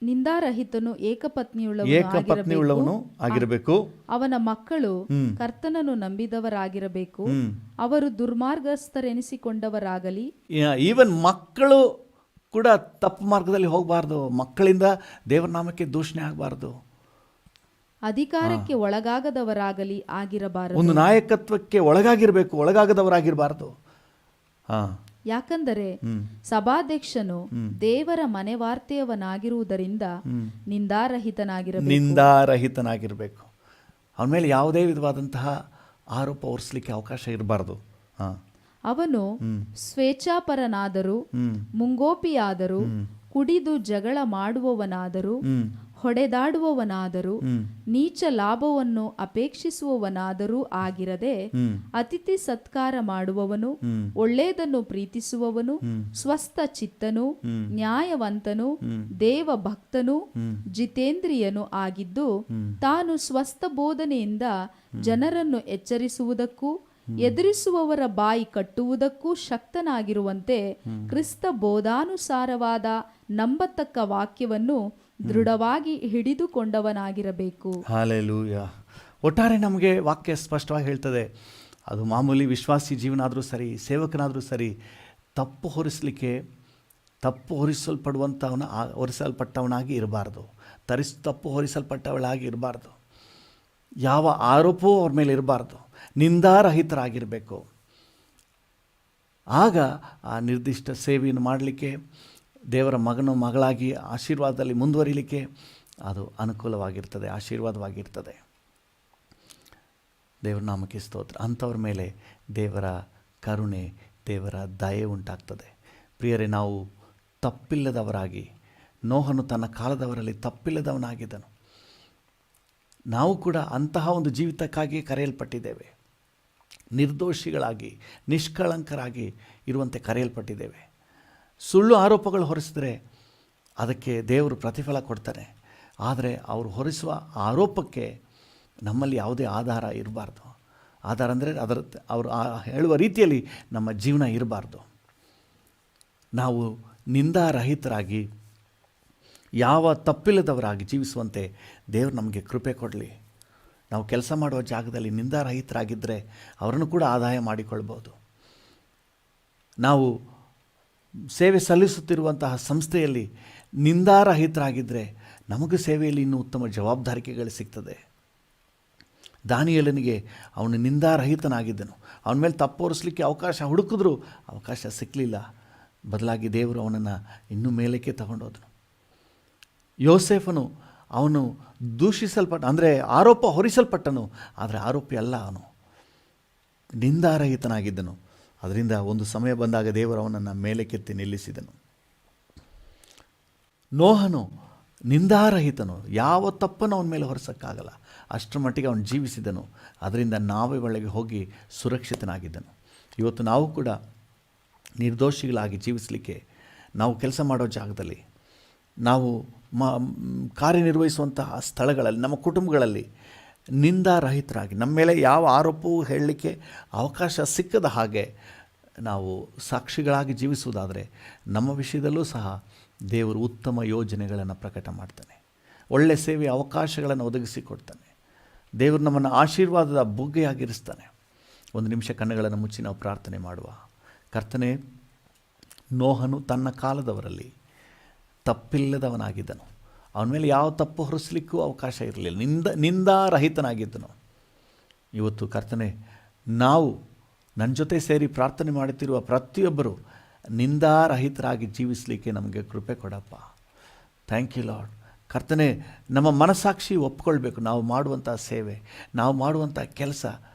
ನಿಂದಾರಹಿತನು ಏಕಪತ್ನಿಯುಳ್ಳವನು ಆಗಿರಬೇಕು. ಅವನ ಮಕ್ಕಳು ಕರ್ತನನ್ನು ನಂಬಿದವರಾಗಿರಬೇಕು. ಅವರು ದುರ್ಮಾರ್ಗಸ್ಥರೆನಿಸಿಕೊಂಡವರಾಗಲಿ.
ಈವನ್ ಮಕ್ಕಳು ಕೂಡ ತಪ್ಪು ಮಾರ್ಗದಲ್ಲಿ ಹೋಗಬಾರ್ದು. ಮಕ್ಕಳಿಂದ ದೇವರ ನಾಮಕ್ಕೆ ದೂಷಣೆ ಆಗಬಾರ್ದು.
ಅಧಿಕಾರಕ್ಕೆ ಒಳಗಾಗದವರಾಗಲಿ ಆಗಿರಬಾರದು.
ಒಂದು ನಾಯಕತ್ವಕ್ಕೆ ಒಳಗಾಗಿರಬೇಕು, ಒಳಗಾಗದವರಾಗಿರಬಾರ್ದು.
ಯಾಕಂದರೆ ಸಭಾಧ್ಯಕ್ಷನು ದೇವರ ಮನೆವಾರ್ತೆಯವನಾಗಿರುವುದರಿಂದ ನಿಂದಾರಹಿತನಾಗಿರಬೇಕು. ಅವನ ಮೇಲೆ ಯಾವುದೇ ವಿಧವಾದಂತಹ ಆರೋಪ ಹೊರಿಸಲಿಕ್ಕೆ ಅವಕಾಶ ಇರಬಾರ್ದು. ಅವನು ಸ್ವೇಚ್ಛಾಪರನಾದರೂ, ಮುಂಗೋಪಿಯಾದರೂ, ಕುಡಿದು ಜಗಳ ಮಾಡುವವನಾದರೂ, ಹೊಡೆದಾಡುವವನಾದರೂ, ನೀಚ ಲಾಭವನ್ನು ಅಪೇಕ್ಷಿಸುವವನಾದರೂ ಆಗಿರದೆ ಅತಿಥಿ ಸತ್ಕಾರ ಮಾಡುವವನು, ಒಳ್ಳೆಯದನ್ನು ಪ್ರೀತಿಸುವವನು, ಸ್ವಸ್ಥ ಚಿತ್ತನು, ನ್ಯಾಯವಂತನು, ದೇವ ಭಕ್ತನು, ಜಿತೇಂದ್ರಿಯನು ಆಗಿದ್ದು ತಾನು ಸ್ವಸ್ಥ ಬೋಧನೆಯಿಂದ ಜನರನ್ನು ಎಚ್ಚರಿಸುವುದಕ್ಕೂ ಎದುರಿಸುವವರ ಬಾಯಿ ಕಟ್ಟುವುದಕ್ಕೂ ಶಕ್ತನಾಗಿರುವಂತೆ ಕ್ರಿಸ್ತ ಬೋಧಾನುಸಾರವಾದ ನಂಬತಕ್ಕ ವಾಕ್ಯವನ್ನು ದೃಢವಾಗಿ ಹಿಡಿದುಕೊಂಡವನಾಗಿರಬೇಕು.
ಹಲ್ಲೆಲೂಯಾ. ಒಟ್ಟಾರೆ ನಮಗೆ ವಾಕ್ಯ ಸ್ಪಷ್ಟವಾಗಿ ಹೇಳ್ತದೆ, ಅದು ಮಾಮೂಲಿ ವಿಶ್ವಾಸಿ ಜೀವನ ಆದರೂ ಸರಿ, ಸೇವಕನಾದರೂ ಸರಿ, ತಪ್ಪು ಹೊರಿಸಲ್ಪಟ್ಟವನಾಗಿ ಇರಬಾರ್ದು. ತಪ್ಪು ಹೊರಿಸಲ್ಪಟ್ಟವಳಾಗಿ ಇರಬಾರ್ದು. ಯಾವ ಆರೋಪವೂ ಅವ್ರ ಮೇಲೆ ಇರಬಾರ್ದು. ನಿಂದಾರಹಿತರಾಗಿರಬೇಕು. ಆಗ ಆ ನಿರ್ದಿಷ್ಟ ಸೇವೆಯನ್ನು ಮಾಡಲಿಕ್ಕೆ, ದೇವರ ಮಗಳಾಗಿ ಆಶೀರ್ವಾದದಲ್ಲಿ ಮುಂದುವರಿಲಿಕ್ಕೆ ಅದು ಅನುಕೂಲವಾಗಿರ್ತದೆ, ಆಶೀರ್ವಾದವಾಗಿರ್ತದೆ. ದೇವರ ನಾಮಕ್ಕೆ ಸ್ತೋತ್ರ. ಅಂಥವ್ರ ಮೇಲೆ ದೇವರ ಕರುಣೆ, ದೇವರ ದಯೆ ಉಂಟಾಗ್ತದೆ. ಪ್ರಿಯರೇ, ನಾವು ತಪ್ಪಿಲ್ಲದವರಾಗಿ, ನೋಹನು ತನ್ನ ಕಾಲದವರಲ್ಲಿ ತಪ್ಪಿಲ್ಲದವನಾಗಿದ್ದನು. ನಾವು ಕೂಡ ಅಂತಹ ಒಂದು ಜೀವಿತಕ್ಕಾಗಿ ಕರೆಯಲ್ಪಟ್ಟಿದ್ದೇವೆ. ನಿರ್ದೋಷಿಗಳಾಗಿ, ನಿಷ್ಕಳಂಕರಾಗಿ ಇರುವಂತೆ ಕರೆಯಲ್ಪಟ್ಟಿದ್ದೇವೆ. ಸುಳ್ಳು ಆರೋಪಗಳು ಹೊರಿಸಿದ್ರೆ ಅದಕ್ಕೆ ದೇವರು ಪ್ರತಿಫಲ ಕೊಡ್ತಾನೆ. ಆದರೆ ಅವರು ಹೊರಿಸುವ ಆರೋಪಕ್ಕೆ ನಮ್ಮಲ್ಲಿ ಯಾವುದೇ ಆಧಾರ ಇರಬಾರ್ದು. ಆಧಾರ ಅಂದರೆ ಅವರು ಹೇಳುವ ರೀತಿಯಲ್ಲಿ ನಮ್ಮ ಜೀವನ ಇರಬಾರ್ದು. ನಾವು ನಿಂದಾರಹಿತರಾಗಿ, ಯಾವ ತಪ್ಪಿಲ್ಲದವರಾಗಿ ಜೀವಿಸುವಂತೆ ದೇವರು ನಮಗೆ ಕೃಪೆ ಕೊಡಲಿ. ನಾವು ಕೆಲಸ ಮಾಡುವ ಜಾಗದಲ್ಲಿ ನಿಂದಾರಹಿತರಾಗಿದ್ದರೆ ಅವರನ್ನು ಕೂಡ ಆದಾಯ ಮಾಡಿಕೊಳ್ಬೋದು. ನಾವು ಸೇವೆ ಸಲ್ಲಿಸುತ್ತಿರುವಂತಹ ಸಂಸ್ಥೆಯಲ್ಲಿ ನಿಂದಾರಹಿತರಾಗಿದ್ದರೆ ನಮಗೂ ಸೇವೆಯಲ್ಲಿ ಇನ್ನೂ ಉತ್ತಮ ಜವಾಬ್ದಾರಿಕೆಗಳು ಸಿಗ್ತದೆ. ದಾನಿಯೇಲನಿಗೆ ಅವನು ನಿಂದಾರಹಿತನಾಗಿದ್ದನು. ಅವನ ಮೇಲೆ ತಪ್ಪು ಹೊರಿಸಲಿಕ್ಕೆ ಅವಕಾಶ ಹುಡುಕಿದ್ರೂ ಅವಕಾಶ ಸಿಕ್ಕಲಿಲ್ಲ. ಬದಲಾಗಿ ದೇವರು ಅವನನ್ನು ಇನ್ನೂ ಮೇಲಕ್ಕೆ ತಗೊಂಡೋದನು. ಯೋಸೇಫನು ಅವನು ಅಂದರೆ ಆರೋಪ ಹೊರಿಸಲ್ಪಟ್ಟನು, ಆದರೆ ಆರೋಪಿ ಅಲ್ಲ, ಅವನು ನಿಂದಾರಹಿತನಾಗಿದ್ದನು. ಅದರಿಂದ ಒಂದು ಸಮಯ ಬಂದಾಗ ದೇವರು ಅವನನ್ನು ಮೇಲಕ್ಕೆತ್ತಿ ನಿಲ್ಲಿಸಿದನು. ನೋಹನು ನಿಂದಾರಹಿತನು, ಯಾವ ತಪ್ಪನ್ನು ಅವನ ಮೇಲೆ ಹೊರಿಸೋಕ್ಕಾಗಲ್ಲ, ಅಷ್ಟರ ಮಟ್ಟಿಗೆ ಅವನು ಜೀವಿಸಿದನು. ಅದರಿಂದ ನಾವೇ ಒಳಗೆ ಹೋಗಿ ಸುರಕ್ಷಿತನಾಗಿದ್ದನು. ಇವತ್ತು ನಾವು ಕೂಡ ನಿರ್ದೋಷಿಗಳಾಗಿ ಜೀವಿಸಲಿಕ್ಕೆ, ನಾವು ಕೆಲಸ ಮಾಡೋ ಜಾಗದಲ್ಲಿ, ನಾವು ಕಾರ್ಯನಿರ್ವಹಿಸುವಂತಹ ಸ್ಥಳಗಳಲ್ಲಿ, ನಮ್ಮ ಕುಟುಂಬಗಳಲ್ಲಿ ನಿಂದಾರಹಿತರಾಗಿ, ನಮ್ಮ ಮೇಲೆ ಯಾವ ಆರೋಪವೂ ಹೇಳಲಿಕ್ಕೆ ಅವಕಾಶ ಸಿಕ್ಕದ ಹಾಗೆ ನಾವು ಸಾಕ್ಷಿಗಳಾಗಿ ಜೀವಿಸುವುದಾದರೆ, ನಮ್ಮ ವಿಷಯದಲ್ಲೂ ಸಹ ದೇವರು ಉತ್ತಮ ಯೋಜನೆಗಳನ್ನು ಪ್ರಕಟ ಮಾಡ್ತಾನೆ, ಒಳ್ಳೆಯ ಸೇವೆಯ ಅವಕಾಶಗಳನ್ನು ಒದಗಿಸಿಕೊಡ್ತಾನೆ. ದೇವರು ನಮ್ಮನ್ನು ಆಶೀರ್ವಾದದ ಬುಗ್ಗೆಯಾಗಿರಿಸ್ತಾನೆ. ಒಂದು ನಿಮಿಷ ಕಣ್ಣುಗಳನ್ನು ಮುಚ್ಚಿ ನಾವು ಪ್ರಾರ್ಥನೆ ಮಾಡುವ. ಕರ್ತನೇ, ನೋಹನು ತನ್ನ ಕಾಲದವರಲ್ಲಿ ತಪ್ಪಿಲ್ಲದವನಾಗಿದ್ದನು. ಅವನ ಮೇಲೆ ಯಾವ ತಪ್ಪು ಹೊರಿಸಲಿಕ್ಕೂ ಅವಕಾಶ ಇರಲಿಲ್ಲ, ನಿಂದಾರಹಿತನಾಗಿದ್ದನು. ಇವತ್ತು ಕರ್ತನೇ, ನಾವು ನನ್ನ ಜೊತೆ ಸೇರಿ ಪ್ರಾರ್ಥನೆ ಮಾಡುತ್ತಿರುವ ಪ್ರತಿಯೊಬ್ಬರು ನಿಂದಾರಹಿತರಾಗಿ ಜೀವಿಸಲಿಕ್ಕೆ ನಮಗೆ ಕೃಪೆ ಕೊಡಪ್ಪ. Thank you lord. ಕರ್ತನೇ, ನಮ್ಮ ಮನಸ್ಸಾಕ್ಷಿ ಒಪ್ಕೊಳ್ಬೇಕು. ನಾವು ಮಾಡುವಂಥ ಸೇವೆ, ನಾವು ಮಾಡುವಂಥ ಕೆಲಸ,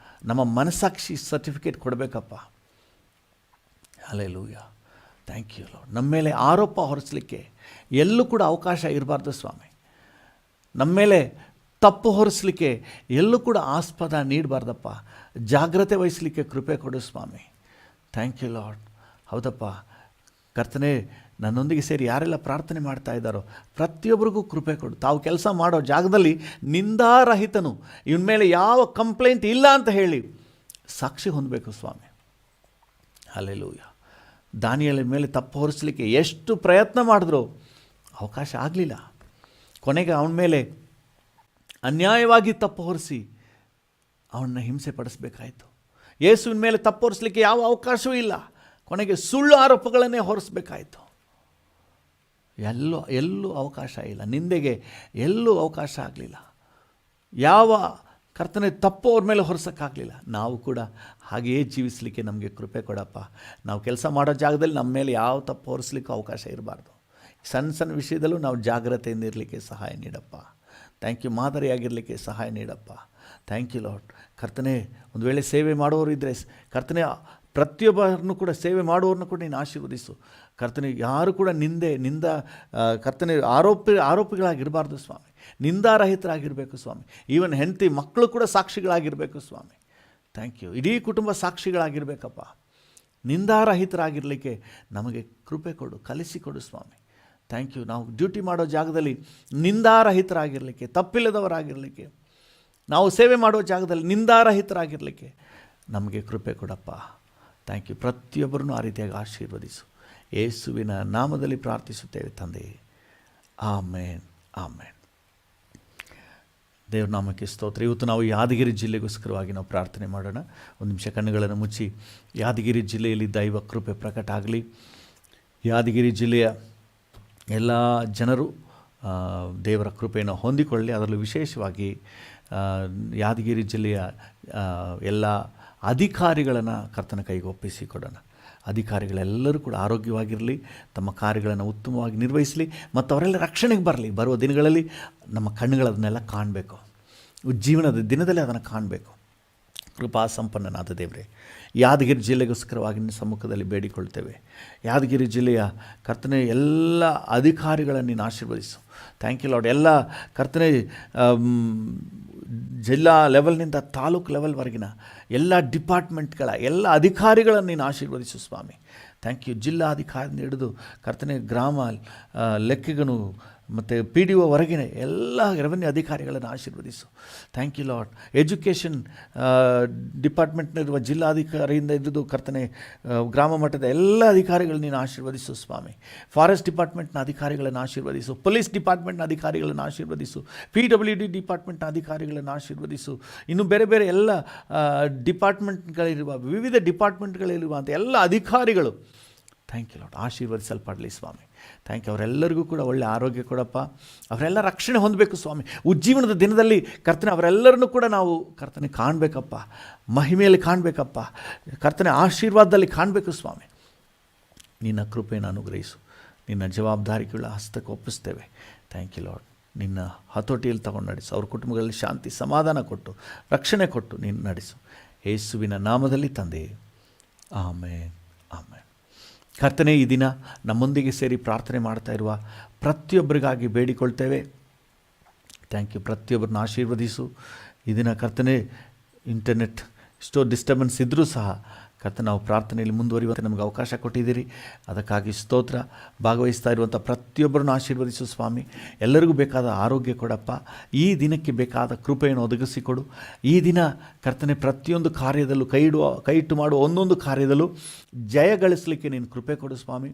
ನಮ್ಮ ಮನಸ್ಸಾಕ್ಷಿ ಸರ್ಟಿಫಿಕೇಟ್ ಕೊಡಬೇಕಪ್ಪ. ಹಲ್ಲೆಲೂಯಾ. Thank you Lord. ನಮ್ಮ ಮೇಲೆ ಆರೋಪ ಹೊರಿಸಲಿಕ್ಕೆ ಎಲ್ಲೂ ಕೂಡ ಅವಕಾಶ ಇರಬಾರ್ದು ಸ್ವಾಮಿ. ನಮ್ಮ ಮೇಲೆ ತಪ್ಪು ಹೊರಿಸಲಿಕ್ಕೆ ಎಲ್ಲೂ ಕೂಡ ಆಸ್ಪದ ನೀಡಬಾರ್ದಪ್ಪ. ಜಾಗ್ರತೆ ವಹಿಸಲಿಕ್ಕೆ ಕೃಪೆ ಕೊಡು ಸ್ವಾಮಿ. Thank you lord. ಹೌದಪ್ಪ ಕರ್ತನೇ, ನನ್ನೊಂದಿಗೆ ಸೇರಿ ಯಾರೆಲ್ಲ ಪ್ರಾರ್ಥನೆ ಮಾಡ್ತಾ ಇದ್ದಾರೋ ಪ್ರತಿಯೊಬ್ಬರಿಗೂ ಕೃಪೆ ಕೊಡು. ತಾವು ಕೆಲಸ ಮಾಡೋ ಜಾಗದಲ್ಲಿ ನಿಂದಾರಹಿತನು, ಇವನ ಮೇಲೆ ಯಾವ ಕಂಪ್ಲೇಂಟ್ ಇಲ್ಲ ಅಂತ ಹೇಳಿ ಸಾಕ್ಷಿ ಹೊಂದಬೇಕು ಸ್ವಾಮಿ. ಹಲ್ಲೆಲೂಯಾ. ದಾನಿಯೇಲನ ಮೇಲೆ ತಪ್ಪು ಹೊರಿಸಲಿಕ್ಕೆ ಎಷ್ಟು ಪ್ರಯತ್ನ ಮಾಡಿದ್ರೂ ಅವಕಾಶ ಆಗಲಿಲ್ಲ. ಕೊನೆಗೆ ಅವನ ಮೇಲೆ ಅನ್ಯಾಯವಾಗಿ ತಪ್ಪು ಹೊರಿಸಿ ಅವನ್ನ ಹಿಂಸೆ ಪಡಿಸಬೇಕಾಯಿತು. ಯೇಸುವಿನ ಮೇಲೆ ತಪ್ಪು ಹೊರಿಸಲಿಕ್ಕೆ ಯಾವ ಅವಕಾಶವೂ ಇಲ್ಲ. ಕೊನೆಗೆ ಸುಳ್ಳು ಆರೋಪಗಳನ್ನೇ ಹೊರಿಸಬೇಕಾಯಿತು. ಎಲ್ಲೂ ಅವಕಾಶ ಇಲ್ಲ. ನಿಂದೆಗೆ ಎಲ್ಲೂ ಅವಕಾಶ ಆಗಲಿಲ್ಲ. ಯಾವ ಕರ್ತನೆ ತಪ್ಪು ಅವ್ರ ಮೇಲೆ ಹೊರಿಸೋಕ್ಕಾಗಲಿಲ್ಲ. ನಾವು ಕೂಡ ಹಾಗೆಯೇ ಜೀವಿಸಲಿಕ್ಕೆ ನಮಗೆ ಕೃಪೆ ಕೊಡಪ್ಪ. ನಾವು ಕೆಲಸ ಮಾಡೋ ಜಾಗದಲ್ಲಿ ನಮ್ಮ ಮೇಲೆ ಯಾವ ತಪ್ಪು ಹೊರಿಸಲಿಕ್ಕೂ ಅವಕಾಶ ಇರಬಾರ್ದು. ಸಣ್ಣ ಸಣ್ಣ ವಿಷಯದಲ್ಲೂ ನಾವು ಜಾಗ್ರತೆಯಿಂದ ಇರಲಿಕ್ಕೆ ಸಹಾಯ ನೀಡಪ್ಪ. Thank you. ಮಾದರಿಯಾಗಿರಲಿಕ್ಕೆ ಸಹಾಯ ನೀಡಪ್ಪ. Thank you lord. ಕರ್ತನೆ, ಒಂದು ವೇಳೆ ಸೇವೆ ಮಾಡೋರು ಇದ್ದರೆ ಕರ್ತನೆ, ಪ್ರತಿಯೊಬ್ಬರನ್ನು ಕೂಡ ಸೇವೆ ಮಾಡುವವ್ರನ್ನ ಕೂಡ ನೀನು ಆಶೀರ್ವದಿಸು. ಕರ್ತನೆ, ಯಾರು ಕೂಡ ಕರ್ತನೆ ಆರೋಪಿಗಳಾಗಿರಬಾರ್ದು ಸ್ವಾಮಿ. ನಿಂದಾರಹಿತರಾಗಿರಬೇಕು ಸ್ವಾಮಿ. ಈವನ್ ಹೆಂಡತಿ ಮಕ್ಕಳು ಕೂಡ ಸಾಕ್ಷಿಗಳಾಗಿರಬೇಕು ಸ್ವಾಮಿ. Thank you. ಇಡೀ ಕುಟುಂಬ ಸಾಕ್ಷಿಗಳಾಗಿರಬೇಕಪ್ಪ. ನಿಂದಾರಹಿತರಾಗಿರಲಿಕ್ಕೆ ನಮಗೆ ಕೃಪೆ ಕೊಡು, ಕಲಿಸಿಕೊಡು ಸ್ವಾಮಿ. Thank you. ನಾವು ಡ್ಯೂಟಿ ಮಾಡೋ ಜಾಗದಲ್ಲಿ ನಿಂದಾರಹಿತರಾಗಿರಲಿಕ್ಕೆ, ತಪ್ಪಿಲ್ಲದವರಾಗಿರಲಿಕ್ಕೆ, ನಾವು ಸೇವೆ ಮಾಡೋ ಜಾಗದಲ್ಲಿ ನಿಂದಾರಹಿತರಾಗಿರಲಿಕ್ಕೆ ನಮಗೆ ಕೃಪೆ ಕೊಡಪ್ಪ. Thank you. ಪ್ರತಿಯೊಬ್ಬರನ್ನು ಆ ರೀತಿಯಾಗಿ ಆಶೀರ್ವದಿಸು. ಯೇಸುವಿನ ನಾಮದಲ್ಲಿ ಪ್ರಾರ್ಥಿಸುತ್ತೇವೆ ತಂದೆ. ಆಮೇನ್, ಆಮೇನ್. ದೇವ್ರ ನಾಮಕ್ಕೆ ಸ್ತೋತ್ರ. ಇವತ್ತು ನಾವು ಯಾದಗಿರಿ ಜಿಲ್ಲೆಗೋಸ್ಕರವಾಗಿ ನಾವು ಪ್ರಾರ್ಥನೆ ಮಾಡೋಣ. ಒಂದು ನಿಮಿಷ ಕಣ್ಣುಗಳನ್ನು ಮುಚ್ಚಿ. ಯಾದಗಿರಿ ಜಿಲ್ಲೆಯಲ್ಲಿ ದೈವ ಕೃಪೆ ಪ್ರಕಟ ಆಗಲಿ. ಯಾದಗಿರಿ ಜಿಲ್ಲೆಯ ಎಲ್ಲ ಜನರು ದೇವರ ಕೃಪೆಯನ್ನು ಹೊಂದಿಕೊಳ್ಳಿ. ಅದರಲ್ಲೂ ವಿಶೇಷವಾಗಿ ಯಾದಗಿರಿ ಜಿಲ್ಲೆಯ ಎಲ್ಲ ಅಧಿಕಾರಿಗಳನ್ನು ಕರ್ತನ ಕೈಗೆ ಒಪ್ಪಿಸಿಕೊಡೋಣ. ಅಧಿಕಾರಿಗಳೆಲ್ಲರೂ ಕೂಡ ಆರೋಗ್ಯವಾಗಿರಲಿ, ತಮ್ಮ ಕಾರ್ಯಗಳನ್ನು ಉತ್ತಮವಾಗಿ ನಿರ್ವಹಿಸಲಿ ಮತ್ತು ಅವರೆಲ್ಲ ರಕ್ಷಣೆಗೆ ಬರಲಿ. ಬರುವ ದಿನಗಳಲ್ಲಿ ನಮ್ಮ ಕಣ್ಣುಗಳು ಅದನ್ನೆಲ್ಲ ಕಾಣಬೇಕು. ಜೀವನದ ದಿನದಲ್ಲಿ ಅದನ್ನು ಕಾಣಬೇಕು. ಕೃಪಾ ಸಂಪನ್ನನಾದ ದೇವರೇ, ಯಾದಗಿರಿ ಜಿಲ್ಲೆಗೋಸ್ಕರವಾಗಿ ನಿನ್ನ ಸಮ್ಮುಖದಲ್ಲಿ ಬೇಡಿಕೊಳ್ತೇವೆ. ಯಾದಗಿರಿ ಜಿಲ್ಲೆಯ ಕರ್ತನೆ ಎಲ್ಲ ಅಧಿಕಾರಿಗಳನ್ನು ನೀನು ಆಶೀರ್ವದಿಸು. Thank you lord. ಎಲ್ಲ ಕರ್ತನೆ, ಜಿಲ್ಲಾ ಲೆವೆಲ್ನಿಂದ ತಾಲೂಕು ಲೆವೆಲ್ವರೆಗಿನ ಎಲ್ಲ ಡಿಪಾರ್ಟ್ಮೆಂಟ್ಗಳ ಎಲ್ಲ ಅಧಿಕಾರಿಗಳನ್ನು ನೀನು ಆಶೀರ್ವದಿಸು ಸ್ವಾಮಿ. Thank you. ಜಿಲ್ಲಾಧಿಕಾರಿಯಿಂದ ಹಿಡಿದು ಕರ್ತನೆ, ಗ್ರಾಮ ಲೆಕ್ಕಿಗನು ಮತ್ತು PDO ಹೊರಗಿನ ಎಲ್ಲ ರೆವೆನ್ಯೂ ಅಧಿಕಾರಿಗಳನ್ನು ಆಶೀರ್ವದಿಸು. Thank you Lord. ಎಜುಕೇಷನ್ ಡಿಪಾರ್ಟ್ಮೆಂಟ್ನಲ್ಲಿರುವ ಜಿಲ್ಲಾಧಿಕಾರಿಯಿಂದ ಹಿಡಿದು ಕರ್ತನೆ, ಗ್ರಾಮ ಮಟ್ಟದ ಎಲ್ಲ ಅಧಿಕಾರಿಗಳನ್ನು ನೀನು ಆಶೀರ್ವದಿಸು ಸ್ವಾಮಿ. ಫಾರೆಸ್ಟ್ ಡಿಪಾರ್ಟ್ಮೆಂಟ್ನ ಅಧಿಕಾರಿಗಳನ್ನು ಆಶೀರ್ವದಿಸು. ಪೊಲೀಸ್ ಡಿಪಾರ್ಟ್ಮೆಂಟ್ನ ಅಧಿಕಾರಿಗಳನ್ನು ಆಶೀರ್ವದಿಸು. PWD ಡಿಪಾರ್ಟ್ಮೆಂಟ್ನ ಅಧಿಕಾರಿಗಳನ್ನು ಆಶೀರ್ವದಿಸು. ಇನ್ನು ಬೇರೆ ಬೇರೆ ಎಲ್ಲ ಡಿಪಾರ್ಟ್ಮೆಂಟ್ಗಳಿರುವ, ವಿವಿಧ ಡಿಪಾರ್ಟ್ಮೆಂಟ್ಗಳಿರುವಂಥ ಎಲ್ಲ ಅಧಿಕಾರಿಗಳು ಥ್ಯಾಂಕ್ ಯು ಲಾರ್ಡ್ ಆಶೀರ್ವದಿಸಲ್ಪಡಲಿ ಸ್ವಾಮಿ. Thank you. ಅವರೆಲ್ಲರಿಗೂ ಕೂಡ ಒಳ್ಳೆಯ ಆರೋಗ್ಯ ಕೊಡಪ್ಪ. ಅವರೆಲ್ಲ ರಕ್ಷಣೆ ಹೊಂದಬೇಕು ಸ್ವಾಮಿ. ಉಜ್ಜೀವನದ ದಿನದಲ್ಲಿ ಕರ್ತನೆ, ಅವರೆಲ್ಲರನ್ನೂ ಕೂಡ ನಾವು ಕರ್ತನೆ ಕಾಣಬೇಕಪ್ಪ, ಮಹಿಮೆಯಲ್ಲಿ ಕಾಣಬೇಕಪ್ಪ, ಕರ್ತನೆ ಆಶೀರ್ವಾದದಲ್ಲಿ ಕಾಣಬೇಕು ಸ್ವಾಮಿ. ನಿನ್ನ ಕೃಪೆಯನ್ನು ಅನುಗ್ರಹಿಸು. ನಿನ್ನ ಜವಾಬ್ದಾರಿಗಳ ಹಸ್ತಕ್ಕೆ ಒಪ್ಪಿಸ್ತೇವೆ. Thank you Lord. ನಿನ್ನ ಹತೋಟಿಯಲ್ಲಿ ತಗೊಂಡು ನಡೆಸು. ಅವ್ರ ಕುಟುಂಬಗಳಲ್ಲಿ ಶಾಂತಿ ಸಮಾಧಾನ ಕೊಟ್ಟು ರಕ್ಷಣೆ ಕೊಟ್ಟು ನೀನು ನಡೆಸು. ಯೇಸುವಿನ ನಾಮದಲ್ಲಿ ತಂದೆ. ಆಮೇನ್, ಆಮೇನ್. ಕರ್ತನೇ, ಈ ದಿನ ನಮ್ಮೊಂದಿಗೆ ಸೇರಿ ಪ್ರಾರ್ಥನೆ ಮಾಡ್ತಾ ಇರುವ ಪ್ರತಿಯೊಬ್ಬರಿಗಾಗಿ ಬೇಡಿಕೊಳ್ತೇವೆ. Thank you. ಪ್ರತಿಯೊಬ್ಬರನ್ನ ಆಶೀರ್ವದಿಸು. ಈ ದಿನ ಕರ್ತನೇ, ಇಂಟರ್ನೆಟ್ ಎಷ್ಟೋ ಡಿಸ್ಟರ್ಬೆನ್ಸ್ ಇದ್ದರೂ ಸಹ ಕರ್ತನೇ, ನಾವು ಪ್ರಾರ್ಥನೆಯಲ್ಲಿ ಮುಂದುವರಿಯುವಂತೆ ನಮಗೆ ಅವಕಾಶ ಕೊಟ್ಟಿದ್ದೀರಿ, ಅದಕ್ಕಾಗಿ ಸ್ತೋತ್ರ. ಭಾಗವಹಿಸ್ತಾ ಇರುವಂಥ ಪ್ರತಿಯೊಬ್ಬರನ್ನು ಆಶೀರ್ವದಿಸು ಸ್ವಾಮಿ. ಎಲ್ಲರಿಗೂ ಬೇಕಾದ ಆರೋಗ್ಯ ಕೊಡಪ್ಪ. ಈ ದಿನಕ್ಕೆ ಬೇಕಾದ ಕೃಪೆಯನ್ನು ಒದಗಿಸಿಕೊಡು. ಈ ದಿನ ಕರ್ತನೆ, ಪ್ರತಿಯೊಂದು ಕಾರ್ಯದಲ್ಲೂ ಕೈ ಇಟ್ಟು ಮಾಡುವ ಒಂದೊಂದು ಕಾರ್ಯದಲ್ಲೂ ಜಯ ಗಳಿಸಲಿಕ್ಕೆ ನೀನು ಕೃಪೆ ಕೊಡು ಸ್ವಾಮಿ.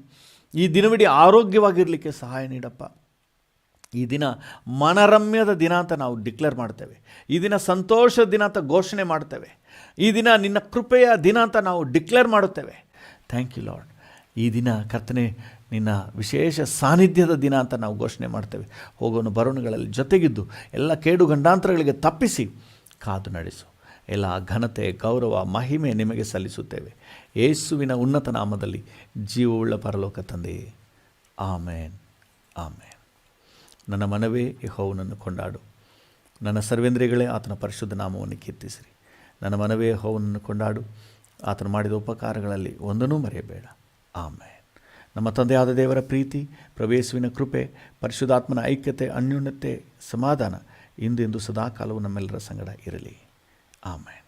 ಈ ದಿನವಿಡೀ ಆರೋಗ್ಯವಾಗಿರಲಿಕ್ಕೆ ಸಹಾಯ ನೀಡಪ್ಪ. ಈ ದಿನ ಮನರಮ್ಯದ ದಿನ ಅಂತ ನಾವು ಡಿಕ್ಲೇರ್ ಮಾಡ್ತೇವೆ. ಈ ದಿನ ಸಂತೋಷದ ದಿನ ಅಂತ ಘೋಷಣೆ ಮಾಡ್ತೇವೆ. ಈ ದಿನ ನಿನ್ನ ಕೃಪೆಯ ದಿನ ಅಂತ ನಾವು ಡಿಕ್ಲೇರ್ ಮಾಡುತ್ತೇವೆ. Thank you lord. ಈ ದಿನ ಕರ್ತನೆ, ನಿನ್ನ ವಿಶೇಷ ಸಾನ್ನಿಧ್ಯದ ದಿನ ಅಂತ ನಾವು ಘೋಷಣೆ ಮಾಡ್ತೇವೆ. ಹೋಗೋನು ಬರೋಣಗಳಲ್ಲಿ ಜೊತೆಗಿದ್ದು ಎಲ್ಲ ಕೇಡು ಗಂಡಾಂತರಗಳಿಗೆ ತಪ್ಪಿಸಿ ಕಾದು ನಡೆಸು. ಎಲ್ಲ ಘನತೆ, ಗೌರವ, ಮಹಿಮೆ ನಿಮಗೆ ಸಲ್ಲಿಸುತ್ತೇವೆ. ಯೇಸುವಿನ ಉನ್ನತ ನಾಮದಲ್ಲಿ ಜೀವವುಳ್ಳ ಪರಲೋಕ ತಂದೆಯೇ, ಆಮೇನ್, ಆಮೇನ್. ನನ್ನ ಮನವೇ ಯೆಹೋವನನ್ನು ಕೊಂಡಾಡು, ನನ್ನ ಸರ್ವೇಂದ್ರಿಯಗಳೇ ಆತನ ಪರಿಶುದ್ಧ ನಾಮವನ್ನು ಕೀರ್ತಿಸಿರಿ. ನನ್ನ ಮನವೇ ಯೆಹೋವನನ್ನು ಕೊಂಡಾಡು, ಆತನು ಮಾಡಿದ ಉಪಕಾರಗಳಲ್ಲಿ ಒಂದನ್ನೂ ಮರೆಯಬೇಡ. ಆಮೇನ್. ನಮ್ಮ ತಂದೆಯಾದ ದೇವರ ಪ್ರೀತಿ, ಪ್ರಭು ಯೇಸುವಿನ ಕೃಪೆ, ಪರಿಶುದ್ಧಾತ್ಮನ ಐಕ್ಯತೆ, ಅನ್ಯೋನ್ಯತೆ, ಸಮಾಧಾನ ಇಂದೆಂದು ಸದಾಕಾಲವೂ ನಮ್ಮೆಲ್ಲರ ಸಂಗಡ ಇರಲಿ. ಆಮೇನ್.